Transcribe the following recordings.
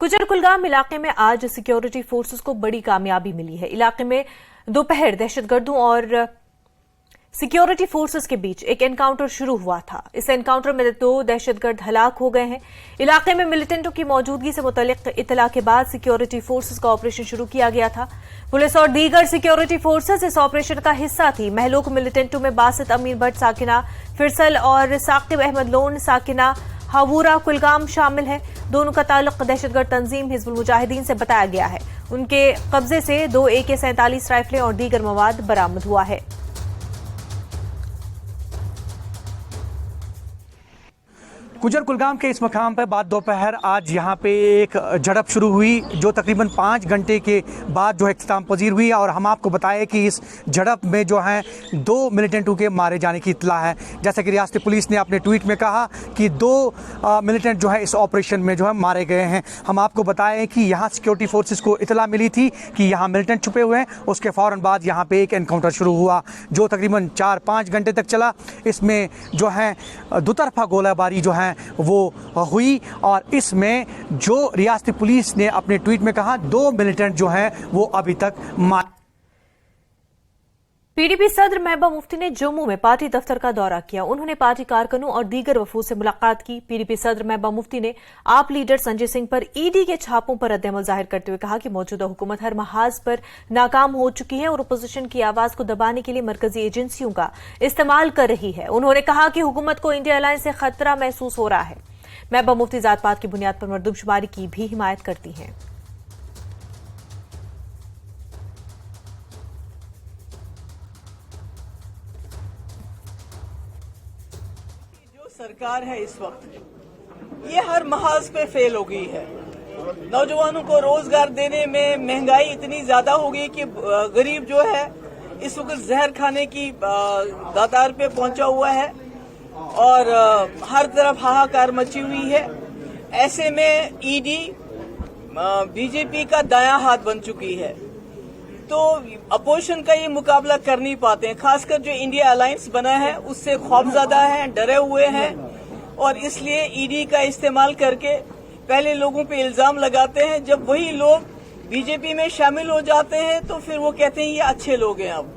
कुजर कुलगाम इलाके में आज सिक्योरिटी फोर्सेस को बड़ी कामयाबी मिली है। इलाके में दोपहर दहशतगर्दों और सिक्योरिटी फोर्सेस के बीच एक एनकाउंटर शुरू हुआ था। इस एनकाउंटर में 2 दहशतगर्द हलाक हो गए हैं। इलाके में मिलिटेंटों की मौजूदगी से मुतल्लिक इत्तला के बाद सिक्योरिटी फोर्सेस का ऑपरेशन शुरू किया गया था। पुलिस और दीगर सिक्योरिटी फोर्सेस इस ऑपरेशन का हिस्सा थी। महलूक मिलिटेंटों में बासित अमीर भट्ट साकिना फिरसल और साकिब अहमद लोन साकिना हावूरा कुलगाम शामिल है। दोनों का ताल्लुक दहशतगर्द तंजीम हिजबुल मुजाहिदीन से बताया गया है। उनके कब्जे से 2 AK-47 राइफलें और दीगर मवाद बरामद हुआ है। कुजर कुलगाम के इस मकाम पर बाद दोपहर आज यहाँ पे एक झड़प शुरू हुई जो तकरीबन 5 घंटे के बाद जो है इख्तिताम पजीर हुई और हम आपको बताएं कि इस झड़प में जो है 2 मिलिटेंटों के मारे जाने की इत्तला है। जैसा कि रियासती पुलिस ने अपने ट्वीट में कहा कि 2 मिलिटेंट जो है इस ऑपरेशन में जो है मारे गए हैं। हम आपको बताएं कि यहाँ सिक्योरिटी फोर्सेस को इत्तला मिली थी कि यहाँ मिलिटेंट छुपे हुए हैं। उसके फ़ौरन बाद यहाँ पे एक एनकाउंटर शुरू हुआ जो तकरीबन 4-5 घंटे तक चला। इसमें जो है दुतरफा गोलाबारी जो है वो हुई और इसमें जो रियासती पुलिस ने अपने ट्वीट में कहा 2 मिलिटेंट जो हैं वो अभी तक मारे। पीडीपी सदर महबूबा मुफ्ती ने जम्मू में पार्टी दफ्तर का दौरा किया। उन्होंने पार्टी कारकुनों और दीगर वफूद से मुलाकात की। पीडीपी सदर महबूबा मुफ्ती ने आप लीडर संजय सिंह पर ईडी के छापों पर रद्द-ए-अमल जाहिर करते हुए कहा कि मौजूदा हुकूमत हर महाज पर नाकाम हो चुकी है और अपोजिशन की आवाज को दबाने के लिए मरकजी एजेंसियों का इस्तेमाल कर रही है। उन्होंने कहा कि हुकूमत को इंडिया अलायंस से खतरा महसूस हो रहा है। महबूबा मुफ्ती जात पात की बुनियाद पर मरदूमशुमारी की भी हिमायत करती हैं। सरकार है इस वक्त ये हर महाज पे फेल हो गई है। नौजवानों को रोजगार देने में महंगाई इतनी ज्यादा हो गई कि गरीब जो है इस वक्त जहर खाने की दातार पे पहुंचा हुआ है और हर तरफ हाहाकार मची हुई है। ऐसे में ईडी बीजेपी का दायां हाथ बन चुकी है तो अपोजिशन का ये मुकाबला कर नहीं पाते हैं। खासकर जो इंडिया अलायंस बना है उससे खौफजदा हैं, डरे हुए हैं और इसलिए ईडी का इस्तेमाल करके पहले लोगों पे इल्जाम लगाते हैं। जब वही लोग बीजेपी में शामिल हो जाते हैं तो फिर वो कहते हैं ये अच्छे लोग हैं। अब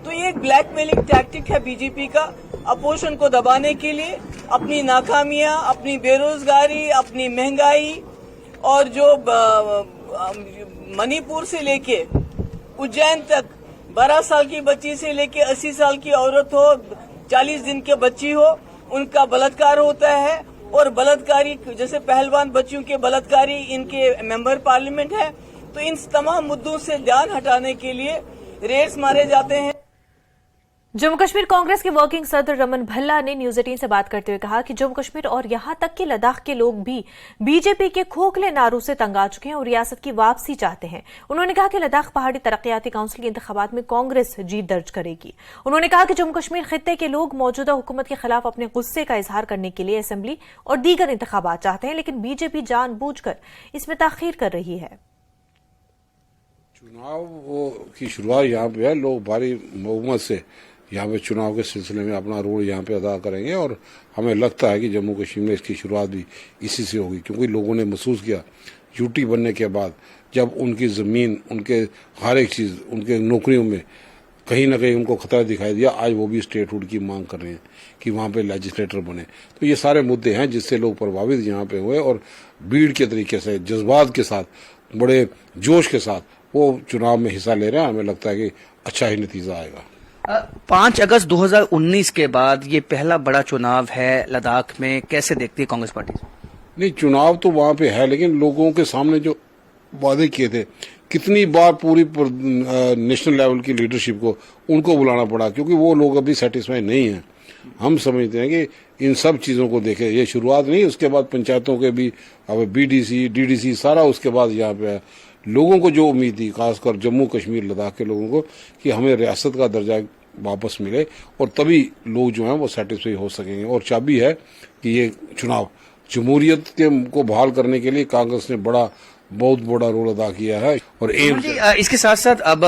तो ये एक ब्लैकमेलिंग टैक्टिक है बीजेपी का अपोजिशन को दबाने के लिए। अपनी नाकामियां, अपनी बेरोजगारी, अपनी महंगाई और जो मणिपुर से लेके उज्जैन तक 12 साल की बच्ची से लेके 80 साल की औरत हो, 40 दिन के बच्ची हो, उनका बलात्कार होता है और बलात्कारी जैसे पहलवान बच्चियों के बलात्कारी इनके मेंबर पार्लियामेंट है। तो इन तमाम मुद्दों से ध्यान हटाने के लिए रेड्स मारे जाते हैं। जम्मू कश्मीर कांग्रेस के वर्किंग सदर रमन भल्ला ने न्यूज 18 से बात करते हुए कहा कि जम्मू कश्मीर और यहां तक कि लद्दाख के लोग भी बीजेपी के खोखले नारों से तंग आ चुके हैं और रियासत की वापसी चाहते हैं। उन्होंने कहा कि लद्दाख पहाड़ी तरक्याती काउंसिल के इंतखाबात में कांग्रेस जीत दर्ज करेगी। उन्होंने कहा कि जम्मू कश्मीर खित्ते के लोग मौजूदा हुकूमत के खिलाफ अपने गुस्से का इजहार करने के लिए असेंबली और दीगर इंतखाबात चाहते हैं, लेकिन बीजेपी जानबूझकर इसमें ताखीर कर रही है। चुनाव की शुरुआत यहाँ पे है। लोग भारी बहुमत से यहाँ पे चुनाव के सिलसिले में अपना रोल यहाँ पे अदा करेंगे और हमें लगता है कि जम्मू कश्मीर में इसकी शुरुआत भी इसी से होगी, क्योंकि लोगों ने महसूस किया यूटी बनने के बाद जब उनकी ज़मीन, उनके हर एक चीज़, उनके नौकरियों में कहीं ना कहीं उनको खतरा दिखाई दिया। आज वो भी स्टेटहुड की मांग कर रहे हैं कि वहाँ पे लेजिस्लेटर बने। तो ये सारे मुद्दे हैं जिससे लोग प्रभावित यहाँ पे हुए और भीड़ के तरीके से, जज्बात के साथ, बड़े जोश के साथ वो चुनाव में हिस्सा ले रहे हैं। हमें लगता है कि अच्छा ही नतीजा आएगा। 5 अगस्त 2019 के बाद ये पहला बड़ा चुनाव है लद्दाख में, कैसे देखती है कांग्रेस पार्टी? नहीं, चुनाव तो वहाँ पे है, लेकिन लोगों के सामने जो वादे किए थे, कितनी बार पूरी नेशनल लेवल की लीडरशिप को उनको बुलाना पड़ा, क्योंकि वो लोग अभी सेटिस्फाई नहीं हैं। हम समझते हैं कि इन सब चीज़ों को देखें, ये शुरुआत नहीं, उसके बाद पंचायतों के भी अब BDC, DDC सारा उसके बाद यहाँ पे है। लोगों को जो उम्मीद थी, खासकर जम्मू कश्मीर लद्दाख के लोगों को, कि हमें रियासत का दर्जा वापस मिले और तभी लोग जो हैं वो सेटिस्फाई हो सकेंगे। और चाबी है कि ये चुनाव जमहूरियत के को बहाल करने के लिए कांग्रेस ने बड़ा बहुत बड़ा रोल अदा किया है। और एम्स जी, इसके साथ साथ अब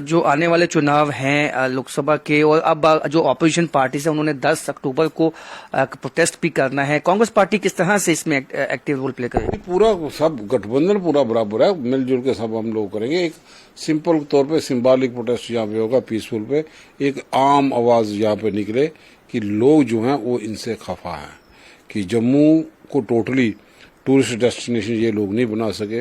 जो आने वाले चुनाव हैं लोकसभा के, और अब जो ऑपोजिशन पार्टी है उन्होंने 10 अक्टूबर को प्रोटेस्ट भी करना है, कांग्रेस पार्टी किस तरह से इसमें एक्टिव रोल प्ले करेगी? पूरा सब गठबंधन पूरा बराबर है, मिलजुल के सब हम लोग करेंगे। एक सिंपल तौर पे सिंबॉलिक प्रोटेस्ट यहाँ पे होगा, पीसफुल पे एक आम आवाज यहाँ पे निकले कि लोग जो हैं वो इनसे खफा हैं कि जम्मू को टोटली टूरिस्ट डेस्टिनेशन ये लोग नहीं बना सके,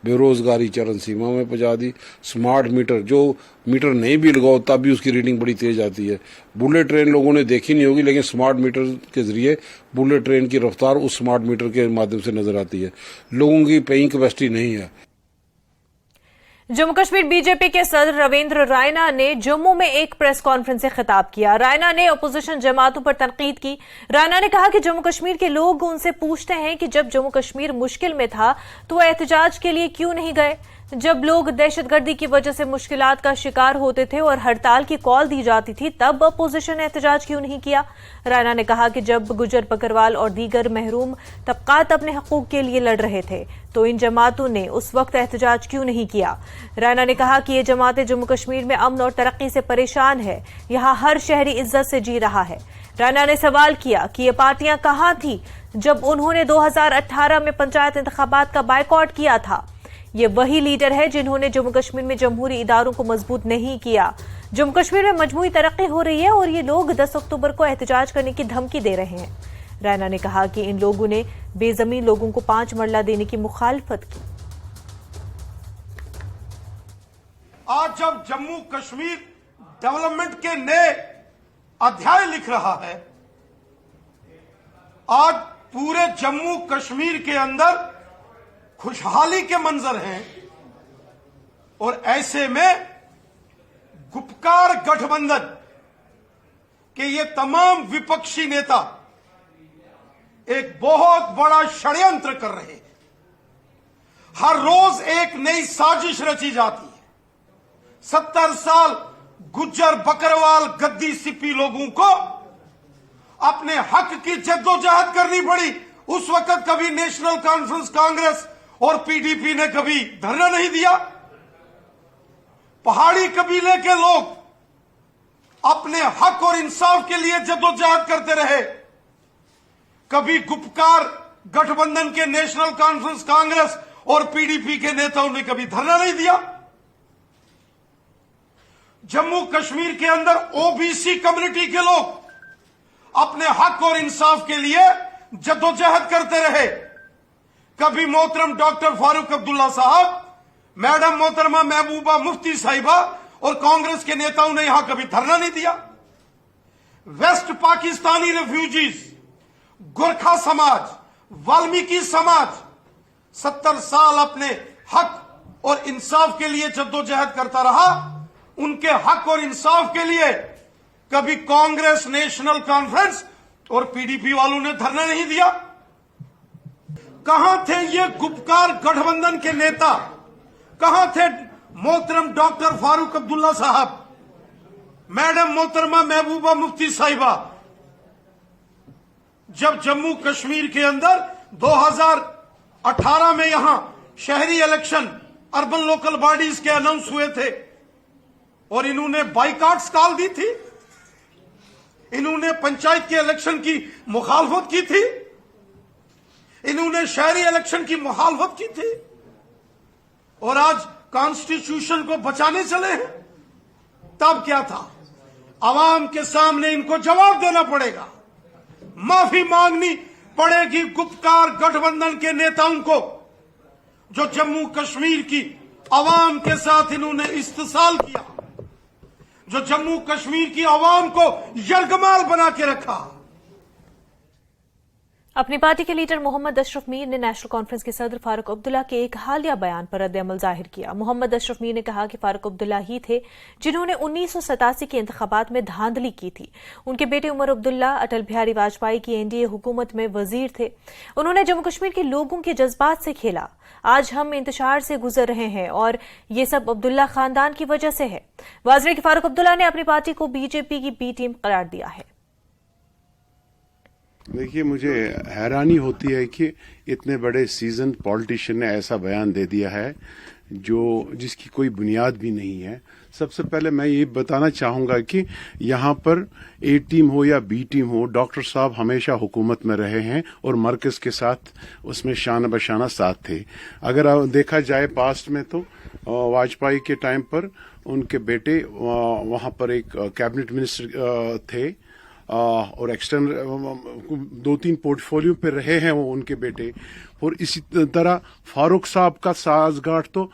बेरोजगारी चरम सीमा में पहुंचा दी। स्मार्ट मीटर, जो मीटर नहीं भी लगाओ तब भी उसकी रीडिंग बड़ी तेज आती है। बुलेट ट्रेन लोगों ने देखी नहीं होगी, लेकिन स्मार्ट मीटर के जरिए बुलेट ट्रेन की रफ्तार उस स्मार्ट मीटर के माध्यम से नजर आती है। लोगों की पेइंग कैपेसिटी नहीं है। जम्मू कश्मीर बीजेपी के सदर रविंद्र रायना ने जम्मू में एक प्रेस कॉन्फ्रेंस से खिताब किया। रायना ने अपोजिशन जमातों पर तनकीद की। रायना ने कहा कि जम्मू कश्मीर के लोग उनसे पूछते हैं कि जब जम्मू कश्मीर मुश्किल में था तो वो एहतजाज के लिए क्यों नहीं गए। जब लोग दहशतगर्दी की वजह से मुश्किलात का शिकार होते थे और हड़ताल की कॉल दी जाती थी, तब अपोजिशन ने एहतजाज क्यों नहीं किया। रायना ने कहा कि जब गुजर बकरवाल और दीगर महरूम तबकात अपने हकूक के लिए लड़ रहे थे तो इन जमातों ने उस वक्त एहतजाज क्यों नहीं किया। रायना ने कहा कि ये जमातें जम्मू कश्मीर में अमन और तरक्की से परेशान है, यहाँ हर शहरी इज्जत से जी रहा है। रायना ने सवाल किया कि ये पार्टियां कहां थी जब उन्होंने 2018 में पंचायत इंतखाबात का बायकॉट किया था। ये वही लीडर है जिन्होंने जम्मू कश्मीर में जमहूरी इदारों को मजबूत नहीं किया। जम्मू कश्मीर में मजमूई तरक्की हो रही है और ये लोग 10 अक्टूबर को एहतजाज करने की धमकी दे रहे हैं। रायना ने कहा कि इन लोगों ने बेजमीन लोगों को 5 मरला देने की मुखालफत की। आज जब जम्मू कश्मीर डेवलपमेंट के नए अध्याय लिख रहा है, आज पूरे जम्मू कश्मीर के अंदर खुशहाली के मंजर हैं, और ऐसे में गुपकार गठबंधन के ये तमाम विपक्षी नेता एक बहुत बड़ा षड्यंत्र कर रहे हैं। हर रोज एक नई साजिश रची जाती है। 70 साल गुज्जर बकरवाल गद्दी सिप्पी लोगों को अपने हक की जद्दोजहद करनी पड़ी। उस वक्त कभी नेशनल कॉन्फ्रेंस कांग्रेस और पीडीपी ने कभी धरना नहीं दिया। पहाड़ी कबीले के लोग अपने हक और इंसाफ के लिए जद्दोजहद करते रहे। कभी गुपकार गठबंधन के नेशनल कॉन्फ्रेंस कांग्रेस और पीडीपी के नेताओं ने कभी धरना नहीं दिया। जम्मू कश्मीर के अंदर ओबीसी कम्युनिटी के लोग अपने हक और इंसाफ के लिए जद्दोजहद करते रहे। कभी मोहतरम डॉक्टर फारूक अब्दुल्ला साहब, मैडम मोहतरमा महबूबा मुफ्ती साहिबा और कांग्रेस के नेताओं ने यहां कभी धरना नहीं दिया। वेस्ट पाकिस्तानी रेफ्यूजीज, गोरखा समाज, वाल्मीकि समाज 70 साल अपने हक और इंसाफ के लिए जद्दोजहद करता रहा। उनके हक और इंसाफ के लिए कभी कांग्रेस, नेशनल कॉन्फ्रेंस और पीडीपी वालों ने धरना नहीं दिया। कहां थे ये गुपकार गठबंधन के नेता? कहां थे मोहतरम डॉक्टर फारूक अब्दुल्ला साहब, मैडम मोहतरमा महबूबा मुफ्ती साहिबा, जब जम्मू कश्मीर के अंदर 2018 में यहां शहरी इलेक्शन अर्बन लोकल बॉडीज के अनाउंस हुए थे और इन्होंने बाइकॉट्स कॉल दी थी, इन्होंने पंचायत के इलेक्शन की मुखालफत की थी, इन्होंने शहरी इलेक्शन की मुखालफत की थी, और आज कॉन्स्टिट्यूशन को बचाने चले हैं। तब क्या था? आवाम के सामने इनको जवाब देना पड़ेगा, माफी मांगनी पड़ेगी गुपकार गठबंधन के नेताओं को, जो जम्मू कश्मीर की आवाम के साथ इन्होंने इस्तेसाल किया, जो जम्मू कश्मीर की आवाम को यरगमाल बना के रखा। अपनी पार्टी के लीडर मोहम्मद अशरफ मीर ने नेशनल कॉन्फ्रेंस के सदर फारूक अब्दुल्ला के एक हालिया बयान पर रद्द-ए-अमल जाहिर किया। मोहम्मद अशरफ मीर ने कहा कि फारूक अब्दुल्ला ही थे जिन्होंने 1987 के इंतखाबात में धांधली की थी। उनके बेटे उमर अब्दुल्ला अटल बिहारी वाजपेयी की एनडीए हुकूमत में वजीर थे। उन्होंने जम्मू कश्मीर के लोगों के जज्बात से खेला। आज हम इंतशार से गुजर रहे हैं और ये सब अब्दुल्ला खानदान की वजह से है। वाज़ेह कि फारूक अब्दुल्ला ने अपनी पार्टी को बीजेपी की बी टीम करार दिया है। देखिए, मुझे हैरानी होती है कि इतने बड़े सीजन पॉलिटिशियन ने ऐसा बयान दे दिया है जिसकी कोई बुनियाद भी नहीं है। सबसे पहले मैं ये बताना चाहूंगा कि यहाँ पर ए टीम हो या बी टीम हो, डॉक्टर साहब हमेशा हुकूमत में रहे हैं और मरकज के साथ उसमें शाना बशाना साथ थे। अगर देखा जाए पास्ट में तो वाजपेयी के टाइम पर उनके बेटे वहां पर एक कैबिनेट मिनिस्टर थे और एक्सटर्नल 2-3 पोर्टफोलियो पे रहे हैं वो उनके बेटे। और इसी तरह फारूक साहब का साजगाट तो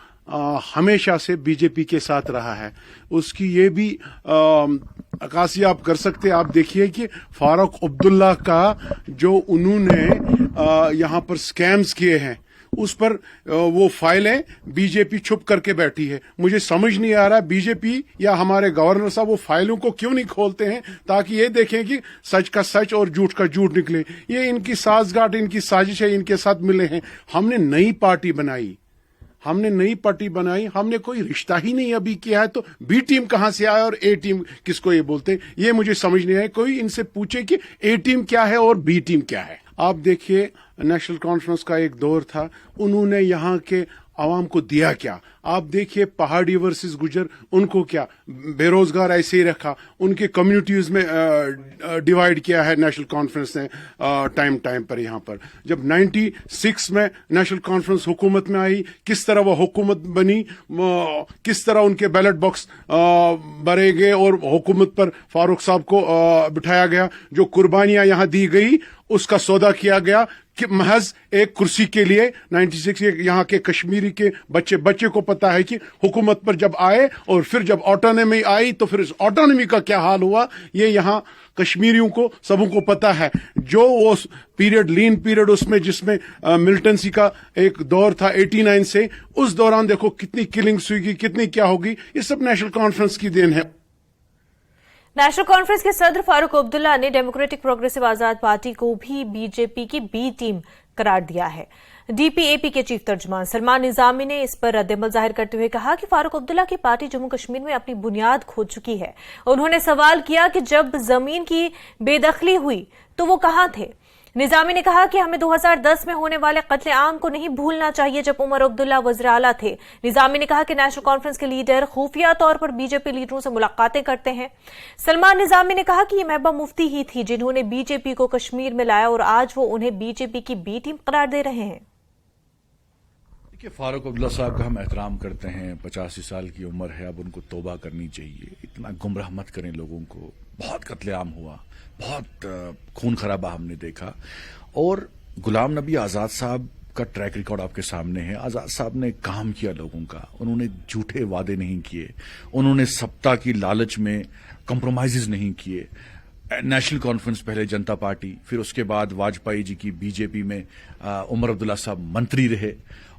हमेशा से बीजेपी के साथ रहा है। उसकी ये भी अक्कासी आप कर सकते हैं। आप देखिए कि फारूक अब्दुल्ला का जो उन्होंने यहाँ पर स्कैम्स किए हैं उस पर वो फाइलें बीजेपी छुप करके बैठी है। मुझे समझ नहीं आ रहा बीजेपी या हमारे गवर्नर साहब वो फाइलों को क्यों नहीं खोलते हैं ताकि ये देखें कि सच का सच और झूठ का झूठ निकले। ये इनकी साजगाट, इनकी साजिश है, इनके साथ मिले हैं। हमने नई पार्टी बनाई, हमने कोई रिश्ता ही नहीं अभी किया है, तो बी टीम कहां से आया और ए टीम किसको ये बोलते हैं, ये मुझे समझ नहीं आया। कोई इनसे पूछे कि ए टीम क्या है और बी टीम क्या है। आप देखिए, नेशनल कॉन्फ्रेंस का एक दौर था, उन्होंने यहाँ के आवाम को दिया क्या। आप देखिए पहाड़ी वर्सेस गुजर, उनको क्या बेरोजगार ऐसे ही रखा, उनके कम्युनिटीज में डिवाइड किया है नेशनल कॉन्फ्रेंस ने टाइम पर। यहाँ पर जब 96 में नेशनल कॉन्फ्रेंस हुकूमत में आई, किस तरह वो हुकूमत बनी, किस तरह उनके बैलेट बॉक्स भरे गए और हुकूमत पर फारूक साहब को बिठाया गया। जो कुर्बानियां यहाँ दी गई उसका सौदा किया गया कि महज एक कुर्सी के लिए। 96 यहाँ के कश्मीरी के बच्चे को पता है कि हुकूमत पर जब आए और फिर जब ऑटोनॉमी आई तो फिर इस ऑटोनॉमी का क्या हाल हुआ, ये यहाँ कश्मीरियों को सबों को पता है। जो वो पीरियड, लीन पीरियड उसमें जिसमें मिलिटेंसी का एक दौर था 89 से, उस दौरान देखो कितनी किलिंग्स हुई, कितनी क्या होगी। ये सब नेशनल कॉन्फ्रेंस की देन है। नेशनल कॉन्फ्रेंस के सदर फारूक अब्दुल्ला ने डेमोक्रेटिक प्रोग्रेसिव आजाद पार्टी को भी बीजेपी की बी टीम करार दिया है। डीपीएपी के चीफ तर्जुमान सलमान निजामी ने इस पर रद्द-ए-अमल जाहिर करते हुए कहा कि फारूक अब्दुल्ला की पार्टी जम्मू कश्मीर में अपनी बुनियाद खो चुकी है। उन्होंने सवाल किया कि जब जमीन की बेदखली हुई तो वो कहां थे। निजामी ने कहा कि हमें 2010 में होने वाले कत्ले-आम को नहीं भूलना चाहिए जब उमर अब्दुल्ला वज़ीर आला थे। निजामी ने कहा कि नेशनल कॉन्फ्रेंस के लीडर खुफिया तौर पर बीजेपी लीडरों से मुलाकातें करते हैं। सलमान निजामी ने कहा कि ये महबूबा मुफ्ती ही थी जिन्होंने बीजेपी को कश्मीर में लाया और आज वो उन्हें बीजेपी की बी टीम करार दे रहे हैं। देखिए, फारूक अब्दुल्ला साहब का हम एहतराम करते हैं, 85 साल की उम्र है, अब उनको तौबा करनी चाहिए। इतना गुमराह मत करें लोगों को। बहुत कत्लेआम हुआ, बहुत खून खराबा हमने देखा। और गुलाम नबी आजाद साहब का ट्रैक रिकॉर्ड आपके सामने है। आजाद साहब ने काम किया लोगों का, उन्होंने झूठे वादे नहीं किए, उन्होंने सत्ता की लालच में कॉम्प्रोमाइजेस नहीं किए। नेशनल कॉन्फ्रेंस पहले जनता पार्टी, फिर उसके बाद वाजपेयी जी की बीजेपी में उमर अब्दुल्ला साहब मंत्री रहे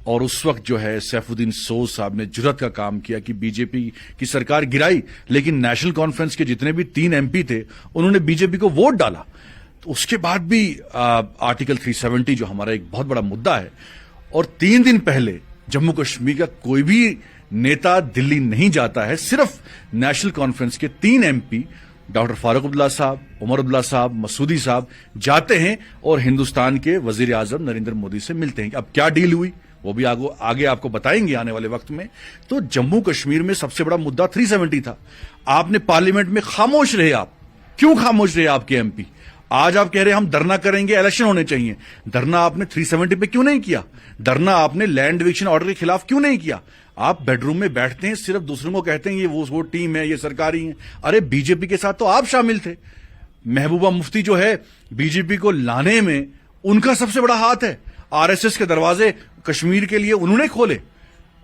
और उस वक्त जो है सैफुद्दीन सोज साहब ने जुर्रत का काम किया कि बीजेपी की सरकार गिराई, लेकिन नेशनल कॉन्फ्रेंस के जितने भी 3 एमपी थे उन्होंने बीजेपी को वोट डाला। तो उसके बाद भी आर्टिकल 370 जो हमारा एक बहुत बड़ा मुद्दा है, और 3 दिन पहले जम्मू कश्मीर का कोई भी नेता दिल्ली नहीं जाता है, सिर्फ नेशनल कॉन्फ्रेंस के 3 एमपी डॉक्टर फारूक अब्दुल्ला साहब, उमर अब्दुल्ला साहब, मसूदी साहब जाते हैं और हिंदुस्तान के वजीर आजम नरेंद्र मोदी से मिलते हैं। अब क्या डील हुई वो भी आगे आपको बताएंगे आने वाले वक्त में। तो जम्मू कश्मीर में सबसे बड़ा मुद्दा 370 था। आपने पार्लियामेंट में खामोश रहे। आप क्यों खामोश रहे आपके एमपी? आज आप कह रहे हैं हम धरना करेंगे, इलेक्शन होने चाहिए। धरना आपने 370 पे क्यों नहीं किया? धरना आपने लैंड डिविजन ऑर्डर के खिलाफ क्यों नहीं किया? आप बेडरूम में बैठते हैं, सिर्फ दूसरों को कहते हैं ये वो टीम है, ये सरकारी है। अरे बीजेपी के साथ तो आप शामिल थे। महबूबा मुफ्ती जो है बीजेपी को लाने में उनका सबसे बड़ा हाथ है। आरएसएस के दरवाजे कश्मीर के लिए उन्होंने खोले।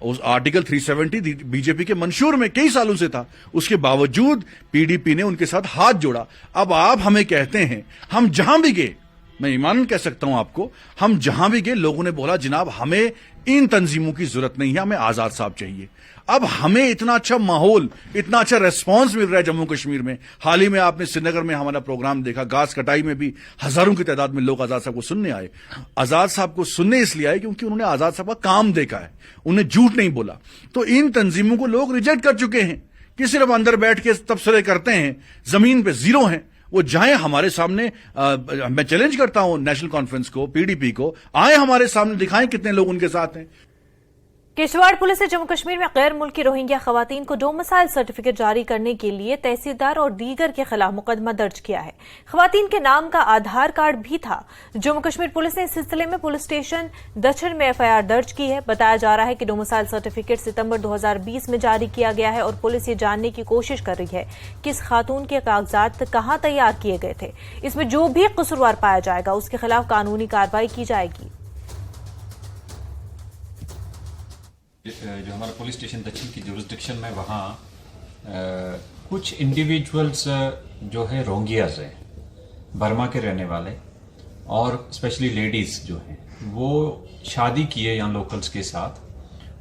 उस आर्टिकल 370 बीजेपी के मंशूर में कई सालों से था, उसके बावजूद पीडीपी ने उनके साथ हाथ जोड़ा। अब आप हमें कहते हैं, हम जहां भी गए, मैं ईमान कह सकता हूं आपको, हम जहां भी गए लोगों ने बोला जनाब हमें इन तंजीमों की जरूरत नहीं है, हमें आजाद साहब चाहिए। अब हमें इतना अच्छा माहौल, इतना अच्छा रेस्पॉन्स मिल रहा है जम्मू कश्मीर में। हाल ही में आपने श्रीनगर में हमारा प्रोग्राम देखा, घास कटाई में भी हजारों की तादाद में लोग आजाद साहब को सुनने आए। आजाद साहब को सुनने इसलिए आए क्योंकि उन्होंने आजाद साहब का काम देखा है, उन्हें झूठ नहीं बोला। तो इन तंजीमों को लोग रिजेक्ट कर चुके हैं कि सिर्फ अंदर बैठ के तबसरे करते हैं, जमीन पे जीरो हैं। वो जाएं हमारे सामने। मैं चैलेंज करता हूं नेशनल कॉन्फ्रेंस को, पीडीपी को, आए हमारे सामने, दिखाएं कितने लोग उनके साथ हैं। किश्तवाड़ पुलिस ने जम्मू कश्मीर में गैर मुल्की रोहिंग्या खवातीन को डोमिसाइल सर्टिफिकेट जारी करने के लिए तहसीलदार और दीगर के खिलाफ मुकदमा दर्ज किया है। खवातीन के नाम का आधार कार्ड भी था। जम्मू कश्मीर पुलिस ने इस सिलसिले में पुलिस स्टेशन दच्छन में एफआईआर दर्ज की है। बताया जा रहा है कि डोमिसाइल सर्टिफिकेट सितंबर 2020 में जारी किया गया है और पुलिस ये जानने की कोशिश कर रही है कि इस खातून के कागजात कहां तैयार किए गए थे। इसमें जो भी कसूरवार पाया जाएगा उसके खिलाफ कानूनी कार्रवाई की जाएगी। जो हमारा पुलिस स्टेशन दक्षिण की जुरिस्डिक्शन में वहाँ कुछ इंडिविजुअल्स जो है रोहिंग्याज हैं, बर्मा के रहने वाले, और स्पेशली लेडीज़ जो हैं वो शादी किए यहाँ लोकल्स के साथ,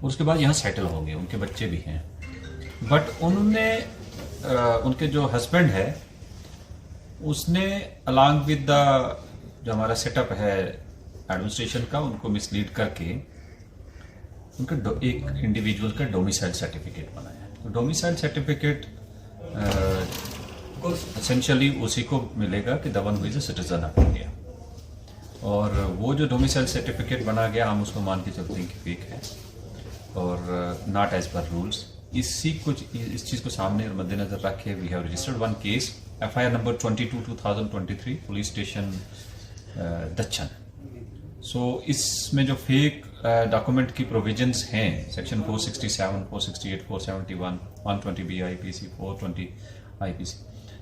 उसके बाद यहाँ सेटल हो गए, उनके बच्चे भी हैं। बट उन्होंने उनके जो हस्बैंड है उसने अलॉन्ग विद द जो हमारा सेटअप है एडमिनिस्ट्रेशन का, उनको मिसलीड करके उनका एक इंडिविजुअल का डोमिसाइल सर्टिफिकेट बनाया। तो डोमिसाइल सर्टिफिकेट एसेंशियली उसी को मिलेगा कि the one who is a citizen of India, और वो जो डोमिसाइल सर्टिफिकेट बना गया हम उसको मान के चलते हैं कि फेक है और नॉट एज पर रूल्स। इस चीज़ को सामने और मद्देनजर रखे we have registered one case, FIR number 22/2023, police station Dachhan. So इसमें जो फेक डॉक्यूमेंट की प्रोविजंस हैं सेक्शन 467, 468, 471, 120 BIPC, 420 IPC,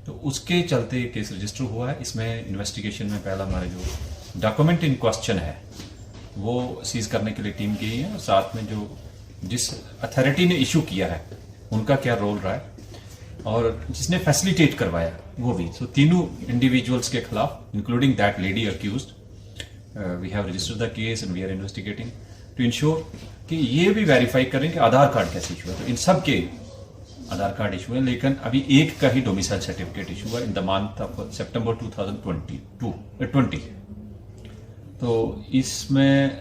तो उसके चलते केस रजिस्टर हुआ है। इसमें इन्वेस्टिगेशन में पहला हमारे जो डॉक्यूमेंट इन क्वेश्चन है वो सीज करने के लिए टीम गई है, और साथ में जो जिस अथॉरिटी ने इशू किया है उनका क्या रोल रहा है और जिसने फैसिलिटेट करवाया वो भी। सो तीनों इंडिविजुअल्स के खिलाफ including that lady accused we have registered the case and we are investigating to ensure कि ये भी वेरीफाई करें कि आधार कार्ड कैसे इशू है। तो इन सब के आधार कार्ड इशू है, लेकिन अभी एक का ही डोमिसाइल सर्टिफिकेट इशू हुआ इन द मंथ ऑफ सितंबर 2020। तो इसमें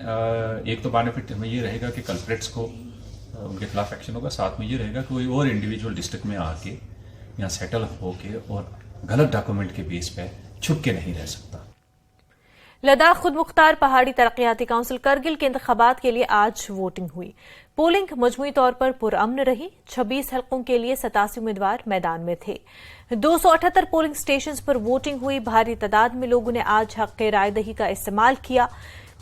एक तो बेनिफिट हमें ये रहेगा कि कल्प्रेट्स को उनके खिलाफ एक्शन होगा, साथ में ये रहेगा कि कोई और इंडिविजुअल डिस्ट्रिक्ट में आके यहाँ सेटल होके और गलत डॉक्यूमेंट के बेस पे छुप के नहीं रह सकता। लद्दाख खुद मुख्तार पहाड़ी तरक्याती काउंसिल करगिल के इंतखाबात के लिए आज वोटिंग हुई। पोलिंग मजमूई तौर पर पुरअमन रही। 26 हलकों के लिए 87 उम्मीदवार मैदान में थे। 278 पोलिंग स्टेशंस पर वोटिंग हुई। भारी तादाद में लोगों ने आज हक रायदही का इस्तेमाल किया।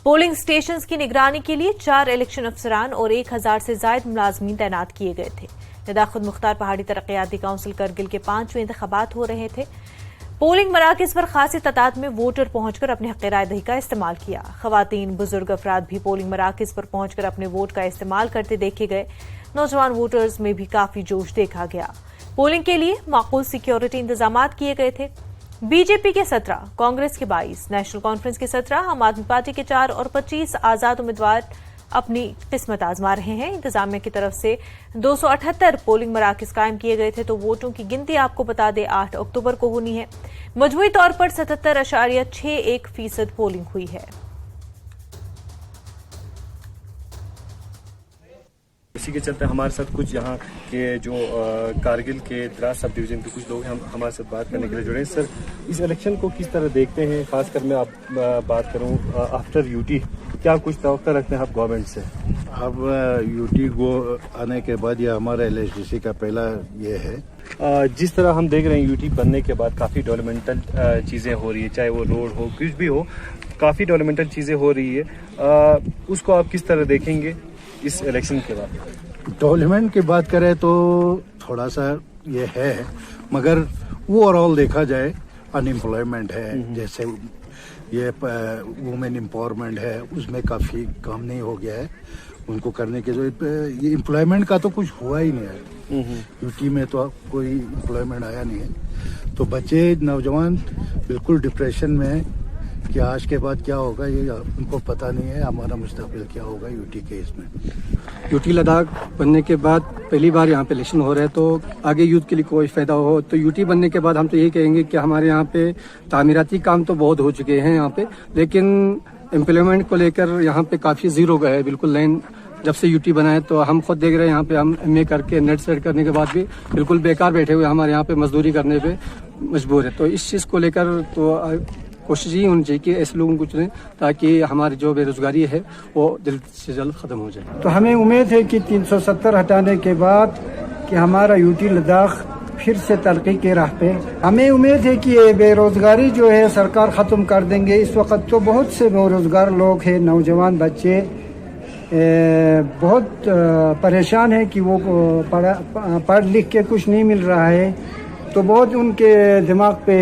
पोलिंग स्टेशंस की निगरानी के लिए 4 इलेक्शन अफसरान और 1000 से ज्यादा मुलाजमीन तैनात किए गए थे। लद्दाख खुद मुख्तार पहाड़ी तरक्याती काउंसिल करगिल के 5वें इंतखाबात हो रहे थे। पोलिंग मराकज पर खासी तादाद में वोटर पहुंचकर अपने हक रायदही का इस्तेमाल किया। खवातीन, बुजुर्ग अफराद भी पोलिंग मराकज पर पहुंचकर अपने वोट का इस्तेमाल करते देखे गए। नौजवान वोटर्स में भी काफी जोश देखा गया। पोलिंग के लिए माकूल सिक्योरिटी इंतजाम किए गए थे। बीजेपी के 17, कांग्रेस के 22, नेशनल कॉन्फ्रेंस के 17, आम आदमी पार्टी के 4 और 25 आजाद उम्मीदवार अपनी किस्मत आजमा रहे हैं। इंतजामिया की तरफ से 278 पोलिंग मराकज कायम किए गए थे। तो वोटों की गिनती आपको बता दें 8 अक्टूबर को होनी है। मजमूई तौर पर 77.61% पोलिंग हुई है। इसी के चलते हमारे साथ कुछ यहाँ के जो कारगिल के द्रास सब डिवीजन के कुछ लोग हैं, हम हमारे साथ बात करने के लिए जुड़े हैं। सर, इस इलेक्शन को किस तरह देखते हैं? खासकर मैं आप बात करूँ आफ्टर यूटी, क्या कुछ तवक्का रखते हैं आप गवर्नमेंट से? अब यूटी को आने के बाद ये हमारा एलएसडीसी का पहला ये है। जिस तरह हम देख रहे हैं यूटी बनने के बाद काफ़ी डेवलपमेंटल चीज़ें हो रही है, चाहे वो रोड हो कुछ भी हो, काफ़ी डेवलपमेंटल चीज़ें हो रही है। उसको आप किस तरह देखेंगे इस इलेक्शन के बाद? डेवलपमेंट की बात करें तो थोड़ा सा ये है, मगर ओवरऑल देखा जाए अनएम्प्लॉयमेंट है, जैसे ये वुमेन एम्पावरमेंट है, उसमें काफ़ी काम नहीं हो गया है उनको करने के। जो ये एम्प्लॉयमेंट का तो कुछ हुआ ही नहीं है यूटी में, तो कोई एम्प्लॉयमेंट आया नहीं है। तो बच्चे नौजवान बिल्कुल डिप्रेशन में है कि आज के बाद क्या होगा ये उनको पता नहीं है, हमारा मुस्तकबिल क्या होगा यूटी के इसमें। यूटी लद्दाख बनने के बाद पहली बार यहाँ पे इलेक्शन हो रहे हैं, तो आगे यूथ के लिए कोई फायदा हो। तो यूटी बनने के बाद हम तो यही कहेंगे कि हमारे यहाँ पे तामीराती काम तो बहुत हो चुके हैं यहाँ पे, लेकिन एम्प्लॉयमेंट को लेकर यहाँ पे काफी जीरो गए है बिल्कुल। लाइन जब से यूटी बना है तो हम खुद देख रहे हैं यहाँ पे हम एमए करके नेट सेट करने के बाद भी बिल्कुल बेकार बैठे हुए हमारे यहाँ पे मजदूरी करने पे। मजबूर है। तो इस चीज़ को लेकर तो कोशिश ये होनी चाहिए कि ऐसे लोगों को चुनें ताकि हमारी जो बेरोजगारी है वो जल्द से जल्द ख़त्म हो जाए। तो हमें उम्मीद है कि 370 हटाने के बाद कि हमारा यूटी लद्दाख फिर से तरक्की के राह पे, हमें उम्मीद है कि ये बेरोजगारी जो है सरकार ख़त्म कर देंगे। इस वक्त तो बहुत से बेरोजगार लोग हैं, नौजवान बच्चे बहुत परेशान हैं कि वो पढ़ लिख के कुछ नहीं मिल रहा है, तो बहुत उनके दिमाग पे